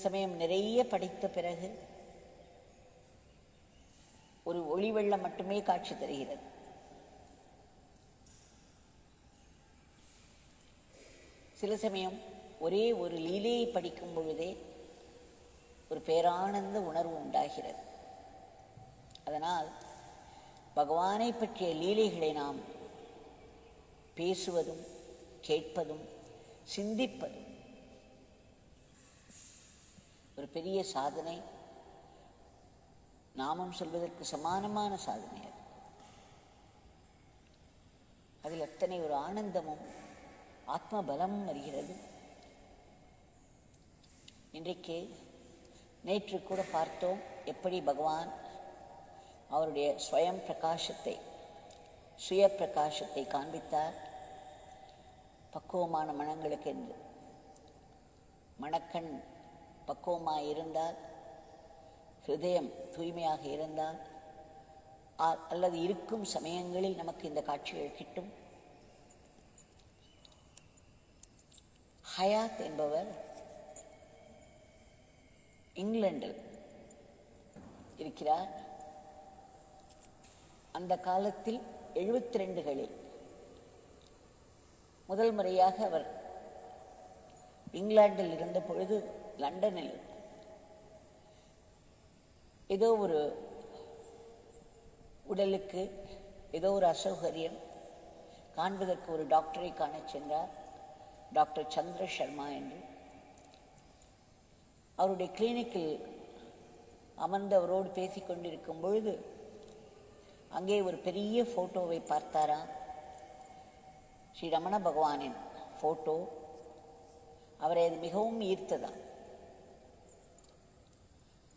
சமயம் நிறைய படித்த பிறகு ஒரு ஒளி வெள்ளம் மட்டுமே காட்சி தருகிறது. சில சமயம் ஒரே ஒரு லீலையை படிக்கும் பொழுதே ஒரு பேரானந்த உணர்வு உண்டாகிறது. அதனால் பகவானை பற்றிய லீலைகளை நாம் பேசுவதும் கேட்பதும் சிந்திப்பதும் ஒரு பெரிய சாதனை, நாமம் சொல்வதற்கு சமானமான சாதனை. அதில் அத்தனை ஒரு ஆனந்தமும் ஆத்ம பலமும் வருகிறது. இன்றைக்கு நேற்று கூட பார்த்தோம் எப்படி பகவான் அவருடைய ஸ்வயம் பிரகாசத்தை, சுய பிரகாசத்தை காண்பித்தார். பக்குவமான மனங்களுக்கு என்று மனக்கண் பக்குவமாக இருந்தால், ஹிருதயம் தூய்மையாக இருந்தால், அல்லது இருக்கும் சமயங்களில் நமக்கு இந்த காட்சிகள் கிட்டும். ஹயாத் என்பவர் இங்கிலாந்தில் இருக்கிறார். அந்த காலத்தில் 72களில் முதல் முறையாக அவர் இங்கிலாந்தில் இருந்த பொழுது லண்டனில் ஏதோ ஒரு உடலுக்கு ஏதோ ஒரு அசௌகரியம் காண்பதற்கு ஒரு டாக்டரை காண சென்றார். டாக்டர் சந்திர சர்மா என்று. அவருடைய கிளினிக்கில் அமர்ந்து அவரோடு பேசிக்கொண்டிருக்கும் பொழுது அங்கே ஒரு பெரிய ஃபோட்டோவை பார்த்தாராம். ஸ்ரீ ரமண பகவானின் ஃபோட்டோ. அவரை அது மிகவும் ஈர்த்ததாம்.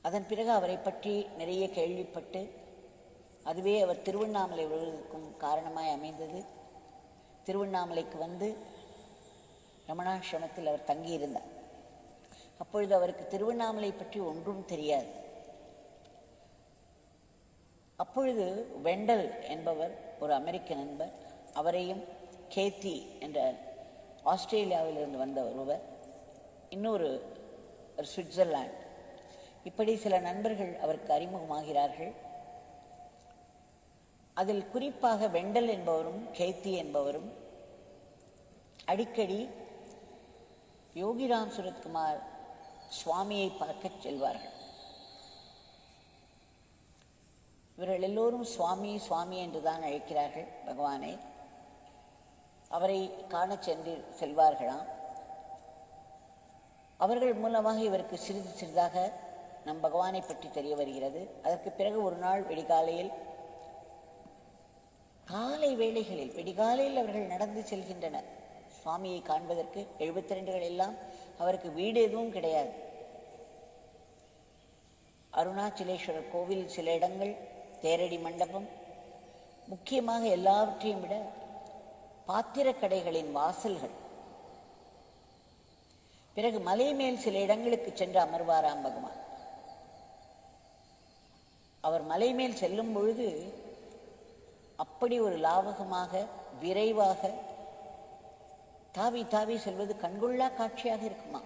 அதன் பிறகு அவரை பற்றி நிறைய கேள்விப்பட்டு அதுவே அவர் திருவண்ணாமலை வருவதற்கும் காரணமாய் அமைந்தது. திருவண்ணாமலைக்கு வந்து ரமணாசிரமத்தில் அவர் தங்கியிருந்தார். அப்பொழுது அவருக்கு திருவண்ணாமலை பற்றி ஒன்றும் தெரியாது. அப்பொழுது வெண்டல் என்பவர் ஒரு அமெரிக்க நண்பர், அவரையும் கேத்தி என்ற ஆஸ்திரேலியாவிலிருந்து வந்த ஒருவர், இன்னொரு சுவிட்சர்லாந்து, இப்படி சில நண்பர்கள் அவருக்கு அறிமுகமாகிறார்கள். அதில் குறிப்பாக வெண்டல் என்பவரும் கேத்தி என்பவரும் அடிக்கடி யோகிராம் சுரத்குமார் சுவாமியை பார்க்க செல்வார்கள். இவர்கள் எல்லோரும் சுவாமி சுவாமி என்றுதான் அழைக்கிறார்கள் பகவானை. அவரை காண சென்று செல்வார்களாம். அவர்கள் மூலமாக இவருக்கு சிறிது சிறிதாக நம் பகவானை பற்றி தெரிய வருகிறது. அதற்கு பிறகு ஒரு நாள் வெடிகாலையில், காலை வேளைகளில் வெடிகாலையில் அவர்கள் நடந்து செல்கின்றனர் சுவாமியை காண்பதற்கு. 72கள் எல்லாம் அவருக்கு வீடு எதுவும் கிடையாது. அருணாச்சலேஸ்வரர் கோவில், சில இடங்கள், தேரடி மண்டபம், முக்கியமாக எல்லாவற்றையும் விட பாத்திரக்கடைகளின் வாசல்கள். பிறகு மலை மேல் சில இடங்களுக்கு சென்று அமர்வாராம் பகவான். அவர் மலை மேல் செல்லும் பொழுது அப்படி ஒரு லாவகமாக விரைவாக தாவி தாவி செல்வது கண்கொள்ளா காட்சியாக இருக்குமா.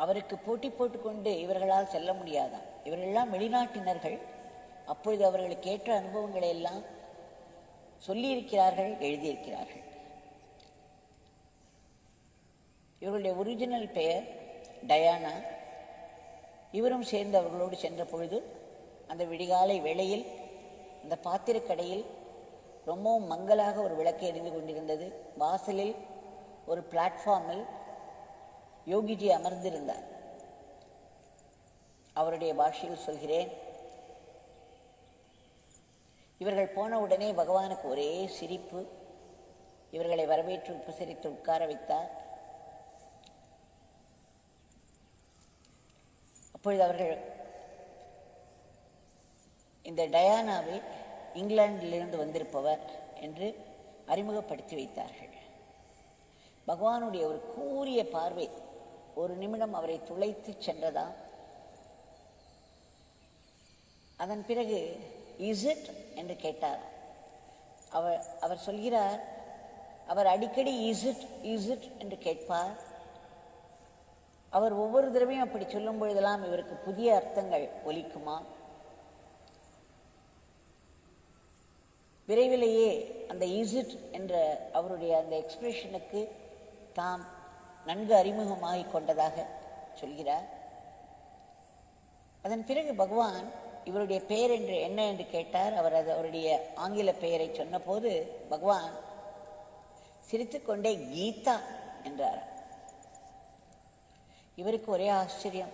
அவருக்கு போட்டி போட்டுக்கொண்டு இவர்களால் செல்ல முடியாதான். இவர்களெல்லாம் வெளிநாட்டினர்கள். அப்பொழுது அவர்களுக்கு ஏற்ற அனுபவங்களை எல்லாம் சொல்லியிருக்கிறார்கள், எழுதியிருக்கிறார்கள். இவருடைய ஒரிஜினல் பெயர் டயானா. இவரும் சேர்ந்து அவர்களோடு சென்ற பொழுது அந்த விடிகாலை வேளையில் அந்த பாத்திரக்கடையில் ரொம்பவும் மங்கலாக ஒரு விளக்கு எரிந்து கொண்டிருந்தது. வாசலில் ஒரு பிளாட்ஃபார்மில் யோகிஜி அமர்ந்திருந்தார். அவருடைய பாஷையில் சொல்கிறேன். இவர்கள் போன உடனே பகவானுக்கு ஒரே சிரிப்பு. இவர்களை வரவேற்று உபசரித்து உட்கார வைத்தார். அப்பொழுது அவர்கள் இந்த டயானாவை இங்கிலாந்திலிருந்து வந்திருப்பவர் என்று அறிமுகப்படுத்தி வைத்தார்கள். பகவானுடைய ஒரு கூரிய பார்வை ஒரு நிமிடம் அவரை துளைத்து சென்றதா. அதன் பிறகு இஸ் இட் என்று கேட்டார். அவர் சொல்கிறார், அவர் அடிக்கடி இஸ் இட் என்று கேட்பார். அவர் ஒவ்வொரு தடவையும் அப்படி சொல்லும் பொழுதெல்லாம் இவருக்கு புதிய அர்த்தங்கள் ஒலிக்குமா? விரைவிலேயே அந்த இசிட் என்ற அவருடைய அந்த எக்ஸ்பிரஷனுக்கு தாம் நன்கு அறிமுகமாகிக் கொண்டதாக சொல்கிறார். அதன் பிறகு பகவான் இவருடைய பெயர் என்று என்ன என்று கேட்டார். அவர் அவருடைய ஆங்கில பெயரை சொன்னபோது பகவான் சிரித்துக்கொண்டே கீதா என்றார். இவருக்கு ஒரே ஆச்சரியம்.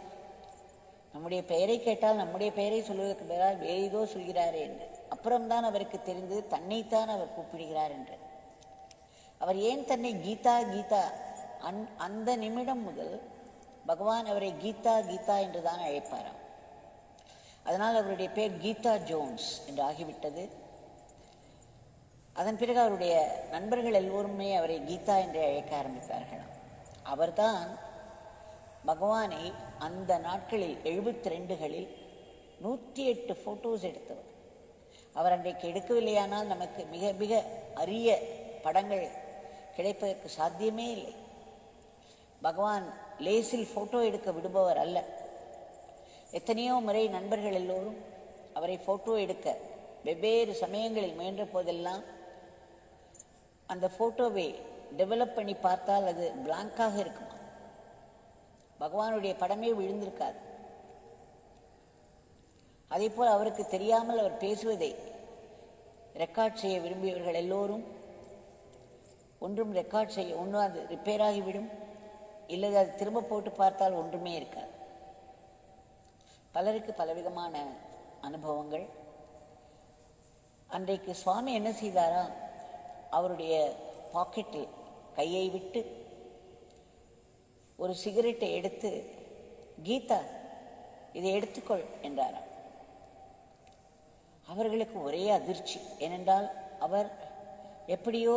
நம்முடைய பெயரை கேட்டால் நம்முடைய பெயரை சொல்வதற்கு பதிலாக வேறு ஏதோ சொல்கிறாரே என்று. அப்புறம்தான் அவருக்கு தெரிந்தது தன்னைத்தான் அவர் கூப்பிடுகிறார் என்று. அவர் ஏன் தன்னை கீதா கீதா, அந்த நிமிடம் முதல் பகவான் அவரை கீதா கீதா என்று தான் அழைப்பாராம். அதனால் அவருடைய பெயர் கீதா ஜோன்ஸ் என்று ஆகிவிட்டது. அதன் பிறகு அவருடைய நண்பர்கள் எல்லோருமே அவரை கீதா என்று அழைக்க ஆரம்பித்தார்களாம். அவர்தான் பகவானை அந்த நாட்களில் 72களில் 108 போட்டோஸ் எடுத்தவர். அவர் அன்றைக்கு எடுக்கவில்லையானால் நமக்கு மிக மிக அரிய படங்கள் கிடைப்பதற்கு சாத்தியமே இல்லை. பகவான் லேசில் போட்டோ எடுக்க விடுபவர் அல்ல. எத்தனையோ முறை நண்பர்கள் எல்லோரும் அவரை போட்டோ எடுக்க வெவ்வேறு சமயங்களில் முயன்ற போதெல்லாம் அந்த போட்டோவை டெவலப் பண்ணி பார்த்தால் அது பிளாங்காக இருக்குமா, பகவானுடைய படமே விழுந்திருக்காது. அதே போல் அவருக்கு தெரியாமல் அவர் பேசுவதை ரெக்கார்ட் செய்ய விரும்பியவர்கள் எல்லோரும் ஒன்றும் ரெக்கார்ட் செய்ய, ஒன்றும் அது ரிப்பேர் ஆகிவிடும், இல்லை அது திரும்ப போட்டு பார்த்தால் ஒன்றுமே இருக்காது. பலருக்கு பலவிதமான அனுபவங்கள். அன்றைக்கு சுவாமி என்ன செய்தாரா, அவருடைய பாக்கெட்டில் கையை விட்டு ஒரு சிகரெட்டை எடுத்து, கீதா இதை எடுத்துக்கொள் என்றாராம். அவர்களுக்கு ஒரே அதிர்ச்சி. ஏனென்றால் அவர் எப்படியோ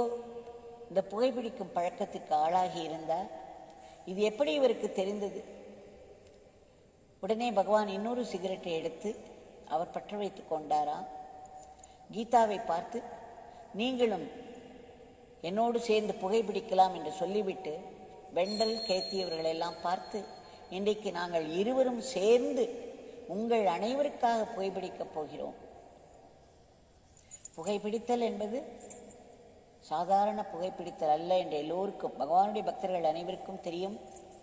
இந்த புகைப்பிடிக்கும் பழக்கத்துக்கு ஆளாகி இருந்தார். இது எப்படி இவருக்கு தெரிந்தது? உடனே பகவான் இன்னொரு சிகரெட்டை எடுத்து அவர் பற்ற வைத்து கொண்டாராம். கீதாவை பார்த்து, நீங்களும் என்னோடு சேர்ந்து புகைப்பிடிக்கலாம் என்று சொல்லிவிட்டு வெண்டல் கேத்தியவர்களெல்லாம் பார்த்து, இன்றைக்கு நாங்கள் இருவரும் சேர்ந்து உங்கள் அனைவருக்காக புகைப்பிடிக்கப் போகிறோம். புகைப்பிடித்தல் என்பது சாதாரண புகைப்பிடித்தல் அல்ல என்று எல்லோருக்கும், பகவானுடைய பக்தர்கள் அனைவருக்கும் தெரியும்.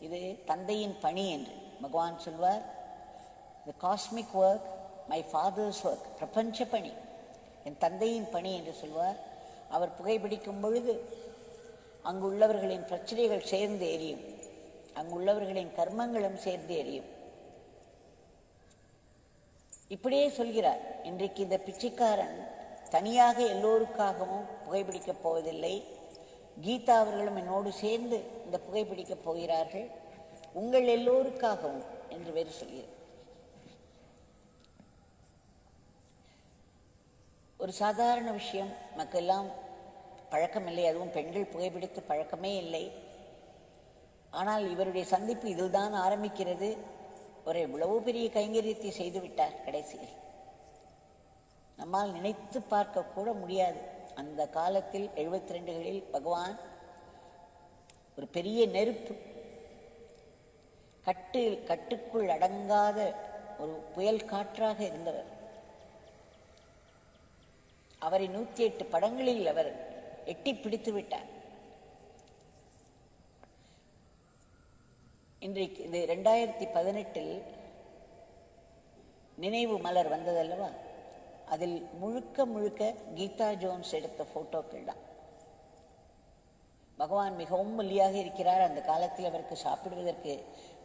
இது தந்தையின் பணி என்று பகவான் சொல்வார். The cosmic work, my father's work, பிரபஞ்ச பணி, என் தந்தையின் பணி என்று சொல்வார். அவர் புகைப்பிடிக்கும் பொழுது அங்குள்ளவர்களின் பிரச்சனைகள் சேர்ந்து எரியும், அங்குள்ளவர்களின் கர்மங்களும் சேர்ந்து எரியும். இப்படியே சொல்கிறார். இன்றைக்கு இந்த பிச்சைக்காரன் தனியாக எல்லோருக்காகவும் புகைப்பிடிக்கப் போவதில்லை, கீதா அவர்களும் என்னோடு சேர்ந்து இந்த புகைப்பிடிக்கப் போகிறார்கள், உங்கள் எல்லோருக்காகவும் என்று வேறு சொல்கிறார். ஒரு சாதாரண விஷயம், மக்கெல்லாம் பழக்கமில்லை, அதுவும் பெண்கள் புகைப்பிடித்து பழக்கமே இல்லை. ஆனால் இவருடைய சந்திப்பு இதில் தான் ஆரம்பிக்கிறது. ஒரு எவ்வளவு பெரிய கைங்கரியத்தை செய்துவிட்டார் கடைசியில். நம்மால் நினைத்து பார்க்க கூட முடியாது. அந்த காலத்தில் 72களில் பகவான் ஒரு பெரிய நெருப்பு, கட்டுக்குள் அடங்காத ஒரு புயல் காற்றாக இருந்தவர். அவரை 108 படங்களில் அவர் எட்டி பிடித்து விட்டார். இன்றைக்கு இந்த 2018 நினைவு மலர் வந்ததல்லவா, அதில் முழுக்க முழுக்க கீதா ஜோன்ஸ் எடுத்த போட்டோக்கள் தான். பகவான் மிகவும் ஒல்லியாக இருக்கிறார். அந்த காலத்தில் அவருக்கு சாப்பிடுவதற்கு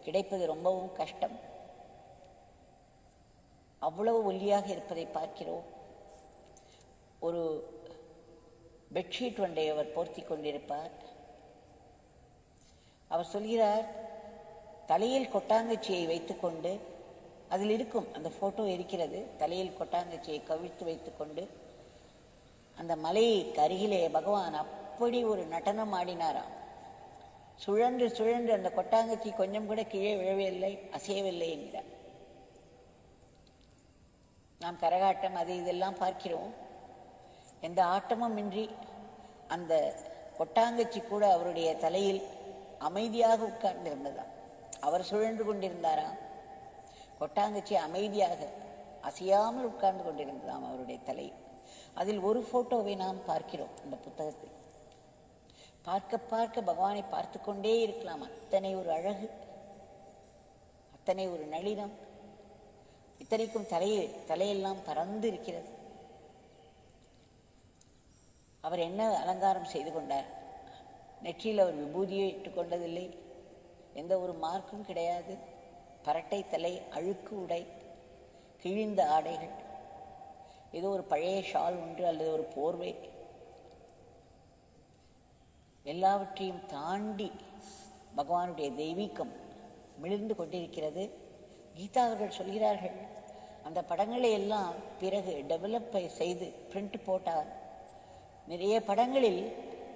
கிடைப்பது ரொம்பவும் கஷ்டம். அவ்வளவு ஒல்லியாக இருப்பதை பார்க்கிறோம். ஒரு பெட்ஷீட் ஒன்றை அவர் போர்த்தி கொண்டிருப்பார். அவர் சொல்கிறார், தலையில் கொட்டாங்கச்சியை வைத்துக்கொண்டு, அதில் இருக்கும் அந்த போட்டோ இருக்கிறது, தலையில் கொட்டாங்கச்சியை கவிழ்த்து வைத்துக்கொண்டு அந்த மலைக்கு அருகிலே பகவான் அப்படி ஒரு நடனம் ஆடினாராம். சுழன்று சுழன்று அந்த கொட்டாங்கச்சி கொஞ்சம் கூட கீழே விழவில்லை, அசையவில்லை என்கிறார். நாம் கரகாட்டம் அது இதெல்லாம் பார்க்கிறோம். எந்த ஆட்டமும் இன்றி அந்த கொட்டாங்கச்சி கூட அவருடைய தலையில் அமைதியாக உட்கார்ந்திருந்ததா. அவர் சுழன்று கொண்டிருந்தாராம். கொட்டாங்கச்சி அமைதியாக அசையாமல் உட்கார்ந்து கொண்டிருந்ததாம் அவருடைய தலை. அதில் ஒரு போட்டோவை நாம் பார்க்கிறோம் இந்த புத்தகத்தில். பார்க்க பார்க்க பகவானை பார்த்து கொண்டே இருக்கலாம். அத்தனை ஒரு அழகு, அத்தனை ஒரு நளினம், இத்தனைக்கும் தலையெல்லாம் பறந்து இருக்கிறது. அவர் என்ன அலங்காரம் செய்து கொண்டார்? நெற்றியில் அவர் விபூதியை இட்டுக் கொண்டதில்லை, எந்த ஒரு மார்க்கும் கிடையாது. பரட்டை தலை, அழுக்கு உடை, கிழிந்த ஆடைகள், ஏதோ ஒரு பழைய ஷால் ஒன்று அல்லது ஒரு போர்வை, எல்லாவற்றையும் தாண்டி பகவானுடைய தெய்வீகம் மிளிர்ந்து கொண்டிருக்கிறது. கீதா அவர்கள் சொல்கிறார்கள், அந்த படங்களை எல்லாம் பிறகு டெவலப் செய்து பிரிண்ட் போட்டால் நிறைய படங்களில்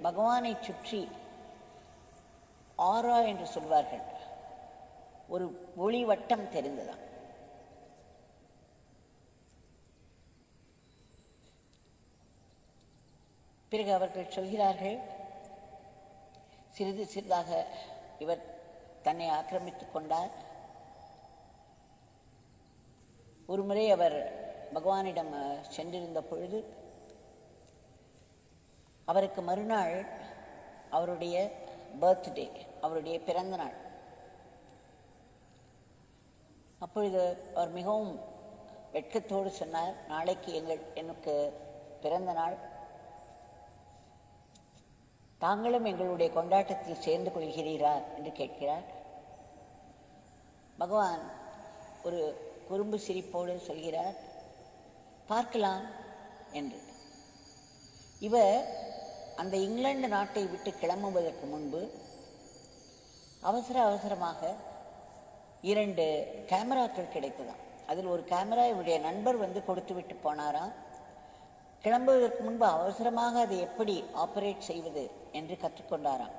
பகவானை சுற்றி ஆரா என்று சொல்வார்கள், ஒரு ஒளி வட்டம் தெரிந்ததாம். பிறகு அவர்கள் சொல்கிறார்கள், சிறிது சிறிதாக இவர் தன்னை ஆக்கிரமித்துக் கொண்டார். ஒரு முறை அவர் பகவானிடம் சென்றிருந்த பொழுது அவருக்கு மறுநாள் அவருடைய பர்த்டே, அவருடைய பிறந்த நாள். அப்பொழுது அவர் மிகவும் வெட்கத்தோடு சொன்னார், நாளைக்கு எனக்கு பிறந்த நாள், தாங்களும் எங்களுடைய கொண்டாட்டத்தில் சேர்ந்து கொள்கிறீரா என்று கேட்கிறார். பகவான் ஒரு குறும்பு சிரிப்போடு சொல்கிறார், பார்க்கலாம் என்று. இவர் அந்த இங்கிலாந்து நாட்டை விட்டு கிளம்புவதற்கு முன்பு அவசரமாக 2 கேமராக்கள் கிடைத்ததாம். அதில் ஒரு கேமரா இவருடைய நண்பர் கொடுத்து விட்டு போனாராம். கிளம்புவதற்கு முன்பு அவசரமாக அதை எப்படி ஆப்ரேட் செய்வது என்று கற்றுக்கொண்டாராம்.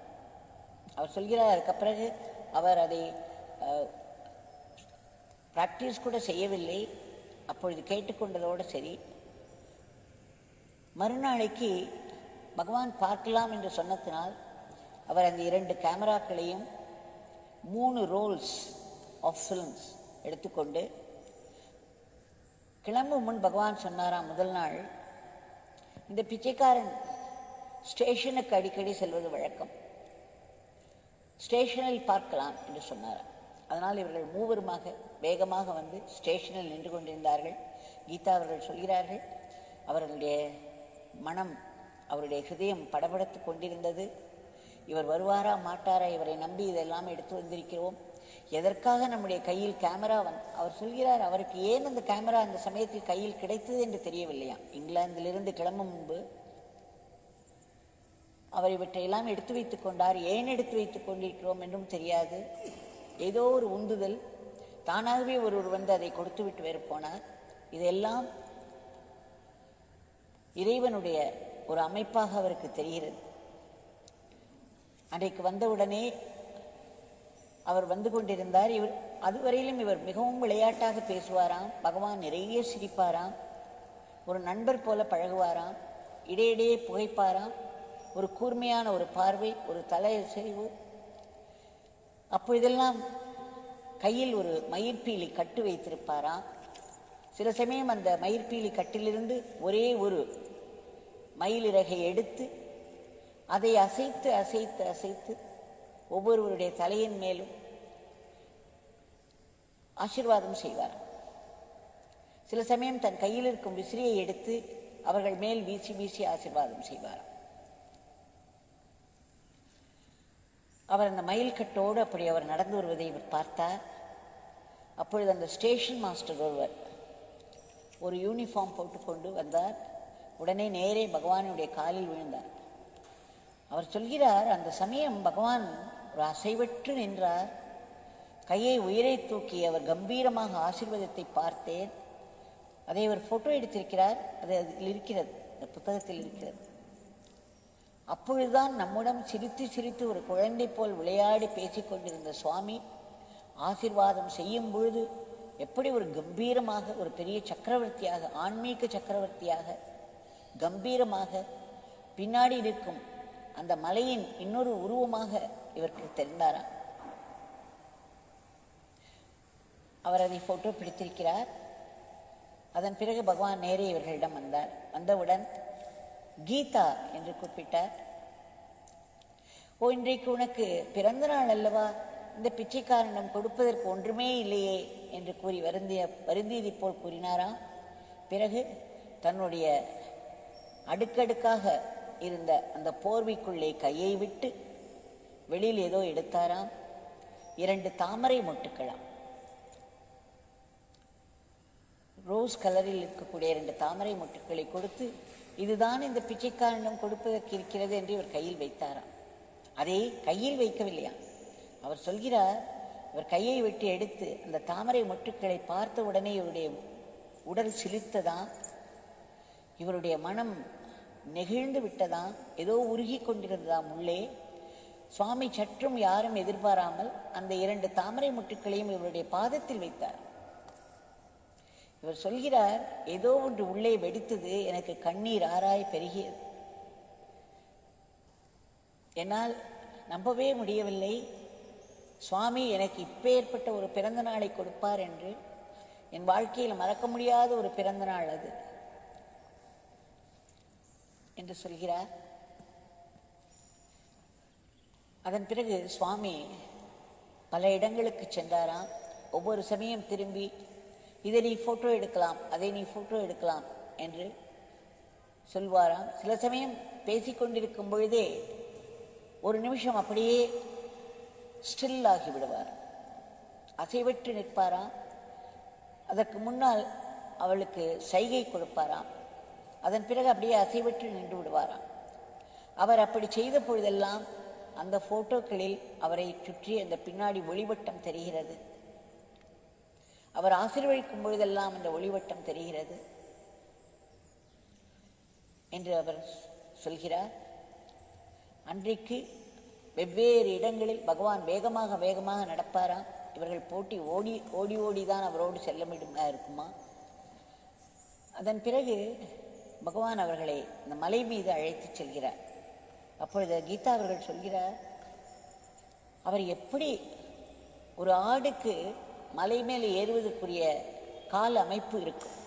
அவர் சொல்கிறார், அதுக்கு பிறகு அவர் அதை பிராக்டிஸ் கூட செய்யவில்லை. அப்பொழுது கேட்டுக்கொண்டதோடு சரி. மறுநாளைக்கு பகவான் பார்க்கலாம் என்று சொன்னதினால் அவர் அந்த 2 கேமராக்களையும் 3 ரோல்ஸ் ஆஃப் ஃபிலிம்ஸ் எடுத்துக்கொண்டு கிளம்பும் முன் பகவான் சொன்னாராம், முதல் நாள், இந்த பிச்சைக்காரன் ஸ்டேஷனுக்கு அடிக்கடி செல்வது வழக்கம், ஸ்டேஷனில் பார்க்கலாம் என்று சொன்னாராம். அதனால் இவர்கள் மூவருமாக வேகமாக ஸ்டேஷனில் நின்று கொண்டிருந்தார்கள். கீதா அவர்கள் சொல்கிறார்கள், அவர்களுடைய மனம், அவருடைய ஹிருதயம் படபடத்து கொண்டிருந்தது. இவர் வருவாரா மாட்டாரா, இவரை நம்பி இதெல்லாம் எடுத்து வந்திருக்கிறோம், எதற்காக நம்முடைய கையில் கேமரா அவர் சொல்கிறார், அவருக்கு ஏன் அந்த கேமரா அந்த சமயத்தில் கையில் கிடைத்தது என்று தெரியவில்லையாம். இங்கிலாந்திலிருந்து கிளம்பும் முன்பு அவர் இவற்றையெல்லாம் எடுத்து வைத்துக் கொண்டார். ஏன் எடுத்து வைத்துக் கொண்டிருக்கிறோம் என்றும் தெரியாது. ஏதோ ஒரு உந்துதல், தானாகவே ஒருவர் அதை கொடுத்து விட்டு வேறு போனார். இதெல்லாம் இறைவனுடைய ஒரு அமைப்பாக அவருக்கு தெரிகிறது. அன்றைக்கு வந்தவுடனே அவர் கொண்டிருந்தார். அதுவரையிலும் இவர் மிகவும் விளையாட்டாக பேசுவாராம். பகவான் நிறைய சிரிப்பாராம். ஒரு நண்பர் போல பழகுவாராம். இடையிடையே புகைப்பாராம். ஒரு கூர்மையான ஒரு பார்வை, ஒரு தலையசைவு. அப்பொழுதெல்லாம் கையில் ஒரு மயிர்பீலி கட்டு வைத்திருப்பாராம். சில சமயம் அந்த மயிர்பீலி கட்டிலிருந்து ஒரே ஒரு மயிலிறகை எடுத்து அதை அசைத்து அசைத்து அசைத்து ஒவ்வொருவருடைய தலையின் மேலும் ஆசீர்வாதம் செய்வார். சில சமயம் தன் கையில் இருக்கும் விசிறியை எடுத்து அவர்கள் மேல் வீசி வீசி ஆசீர்வாதம் செய்வார். அவர் அந்த மயில் கட்டோடு அப்படி அவர் நடந்து வருவதை இவர் பார்த்தார். அப்பொழுது அந்த ஸ்டேஷன் மாஸ்டர் ஒருவர் ஒரு யூனிஃபார்ம் போட்டுக்கொண்டு வந்தார். உடனே நேரே பகவானுடைய காலில் விழுந்தார். அவர் சொல்கிறார், அந்த சமயம் பகவான் ஒரு அசைவற்று நின்றார். கையை உயிரை தூக்கி அவர் கம்பீரமாக ஆசீர்வாதத்தை பார்த்தேன். அதை அவர் போட்டோ எடுத்திருக்கிறார். அது அதில் இருக்கிறது, இந்த புத்தகத்தில் இருக்கிறது. அப்பொழுதுதான் நம்முடன் சிரித்து சிரித்து ஒரு குழந்தை போல் விளையாடி பேசிக்கொண்டிருந்த சுவாமி ஆசீர்வாதம் செய்யும் பொழுது எப்படி ஒரு கம்பீரமாக, ஒரு பெரிய சக்கரவர்த்தியாக, ஆன்மீக சக்கரவர்த்தியாக கம்பீரமாக பின்னாடி இருக்கும் அந்த மலையின் இன்னொரு உருவமாக இவருக்கு தெரிந்தாராம். அவர் அதை ஃபோட்டோ பிடித்திருக்கிறார். அதன் பிறகு பகவான் நேரே இவர்களிடம் வந்தார். வந்தவுடன் கீதா என்று கூப்பிட்டார். ஓ, இன்றைக்கு உனக்கு பிறந்த நாள் அல்லவா, இந்த பிச்சைக்காரனிடம் கொடுப்பதற்கு ஒன்றுமே இல்லையே என்று கூறி வருந்தியதை போல் கூறினாராம். பிறகு தன்னுடைய அடுக்கடுக்காக இருந்த அந்த போர்வைக்குள்ளே கையை விட்டு வெளியில் ஏதோ எடுத்தாராம். 2 தாமரை மொட்டுக்களாம், ரோஸ் கலரில் இருக்கக்கூடிய 2 தாமரை மொட்டுக்களை கொடுத்து, இதுதான் இந்த பிச்சைக்காரனிடம் கொடுப்பதற்கு இருக்கிறது என்று இவர் கையில் வைத்தாராம். அதை கையில் வைக்கவில்லையா, அவர் சொல்கிறார், இவர் கையை விட்டு எடுத்து அந்த தாமரை மொட்டுக்களை பார்த்த உடனே இவருடைய உடல் சிலிர்த்ததாம், இவருடைய மனம் நெகிழ்ந்து விட்டதாம், ஏதோ உருகி கொண்டிருந்ததாம் உள்ளே. சுவாமி சற்றும் யாரும் எதிர்பாராமல் அந்த 2 தாமரை மொட்டுக்களையும் இவருடைய பாதத்தில் வைத்தார். இவர் சொல்கிறார், ஏதோ ஒன்று உள்ளே வெடித்தது, எனக்கு கண்ணீர் ஆராய் பெருகியது. என்னால் நம்பவே முடியவில்லை, சுவாமி எனக்கு இப்பேற்பட்ட ஒரு பிறந்த நாளை கொடுப்பார் என்று. என் வாழ்க்கையில் மறக்க முடியாத ஒரு பிறந்த நாள் அது என்று சொல்கிறார். அதன் பிறகு சுவாமி பல இடங்களுக்கு சென்றாராம். ஒவ்வொரு சமயம் திரும்பி, இதை நீ ஃபோட்டோ எடுக்கலாம், அதை நீ ஃபோட்டோ எடுக்கலாம் என்று சொல்வாராம். சில சமயம் பேசிக்கொண்டிருக்கும் பொழுதே ஒரு நிமிஷம் அப்படியே ஸ்டில் ஆகி விடுவார், அசைவற்று நிற்பாராம். அதற்கு முன்னால் அவளுக்கு சைகை கொடுப்பாராம். அதன் பிறகு அப்படியே அசைவற்று நின்று விடுவாராம். அவர் அப்படி செய்த பொழுதெல்லாம் அந்த போட்டோக்களில் அவரை சுற்றி அந்த பின்னாடி ஒளிவட்டம் தெரிகிறது. அவர் ஆசீர்வதிக்கும் பொழுதெல்லாம் அந்த ஒளிவட்டம் தெரிகிறது என்று அவர் சொல்கிறார். அன்றைக்கு வெவ்வேறு இடங்களில் பகவான் வேகமாக வேகமாக நடப்பாராம். இவர்கள் போட்டி ஓடி ஓடி ஓடிதான் அவரோடு செல்ல முடியுமா இருக்குமா. அதன் பிறகு பகவான் அவர்களை இந்த மலை மீது அழைத்து செல்கிறார். அப்பொழுது கீதா அவர்கள் சொல்கிறார், அவர் எப்படி ஒரு ஆடுக்கு மலை மேலே ஏறுவதற்குரிய கால அமைப்பு இருக்கும்,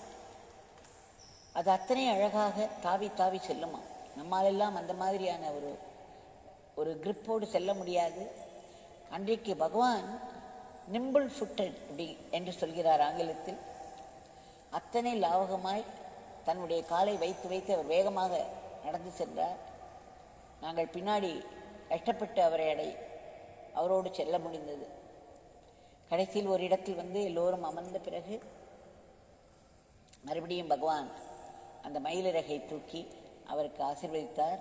அது அத்தனை அழகாக தாவி தாவி செல்லுமா. நம்மாலெல்லாம் அந்த மாதிரியான ஒரு கிரிப்போடு செல்ல முடியாது. அன்றைக்கு பகவான் நிம்பிள் ஃபுட்டட் அப்படி என்று சொல்கிறார் ஆங்கிலத்தில். அத்தனை லாவகமாய் தன்னுடைய காலை வைத்து வைத்து அவர் வேகமாக நடந்து சென்றார். நாங்கள் பின்னாடி கஷ்டப்பட்டு அவரோடு செல்ல முடிந்தது. கடைசியில் ஒரு இடத்தில் வந்து எல்லோரும் அமர்ந்த பிறகு மறுபடியும் பகவான் அந்த மயிலிறகை தூக்கி அவருக்கு ஆசீர்வதித்தார்.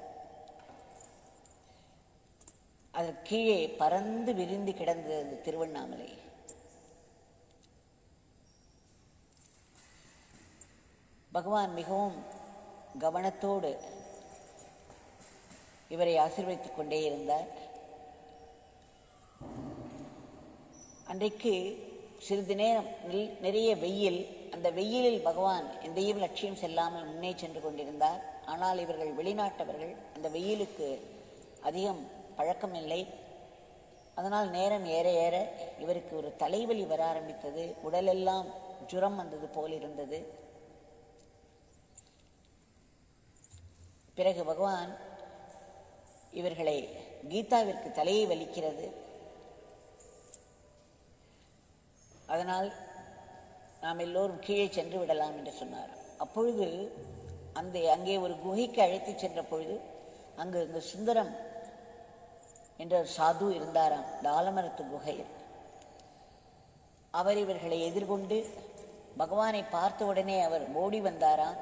அதற்கு கீழே பறந்து விரிந்து கிடந்தது திருவண்ணாமலை. பகவான் மிகவும் கவனத்தோடு இவரை ஆசீர்வதித்துக் கொண்டே இருந்தார். அன்றைக்கு சிறிது நேரம் நிறைய வெயில். அந்த வெயிலில் பகவான் எந்தையும் லட்சியம் செல்லாமல் முன்னே சென்று கொண்டிருந்தார். ஆனால் இவர்கள் வெளிநாட்டவர்கள், அந்த வெயிலுக்கு அதிகம் பழக்கமில்லை. அதனால் நேரம் ஏற ஏற இவருக்கு ஒரு தலைவலி வர ஆரம்பித்தது. உடலெல்லாம் ஜுரம் வந்தது போல் இருந்தது. பிறகு பகவான் இவர்களை, கீதாவிற்கு தலையை வலிக்கிறது, அதனால் நாம் எல்லோரும் கீழே சென்று விடலாம் என்று சொன்னார். அப்பொழுது அங்கே ஒரு குகைக்கு அழைத்து சென்ற பொழுது அங்கு இந்த சுந்தரம் என்ற சாது இருந்தாராம், இந்த ஆலமரத்து குகையில். அவர் இவர்களை எதிர்கொண்டு பகவானை பார்த்த உடனே அவர் ஓடி வந்தாராம்.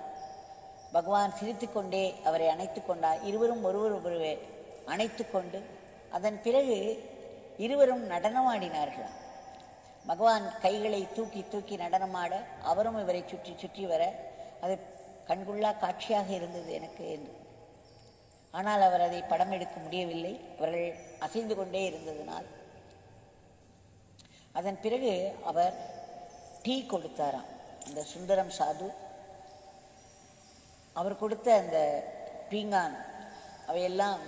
பகவான் சிரித்து கொண்டே அவரை அணைத்து கொண்டார். இருவரும் ஒருவர் அணைத்து கொண்டு அதன் பிறகு இருவரும் நடனமாடினார்களாம். பகவான் கைகளை தூக்கி தூக்கி நடனமாட, அவரும் இவரை சுற்றி சுற்றி வர, அது கண்கொள்ளா காட்சியாக இருந்தது எனக்கு என்று. ஆனால் அவர் அதை படம் எடுக்க முடியவில்லை, அவர்கள் அசைந்து கொண்டே இருந்ததனால். அதன் பிறகு அவர் டீ கொடுத்தாராம் அந்த சுந்தரம் சாது. அவர் கொடுத்த அந்த பீங்கான் அவையெல்லாம்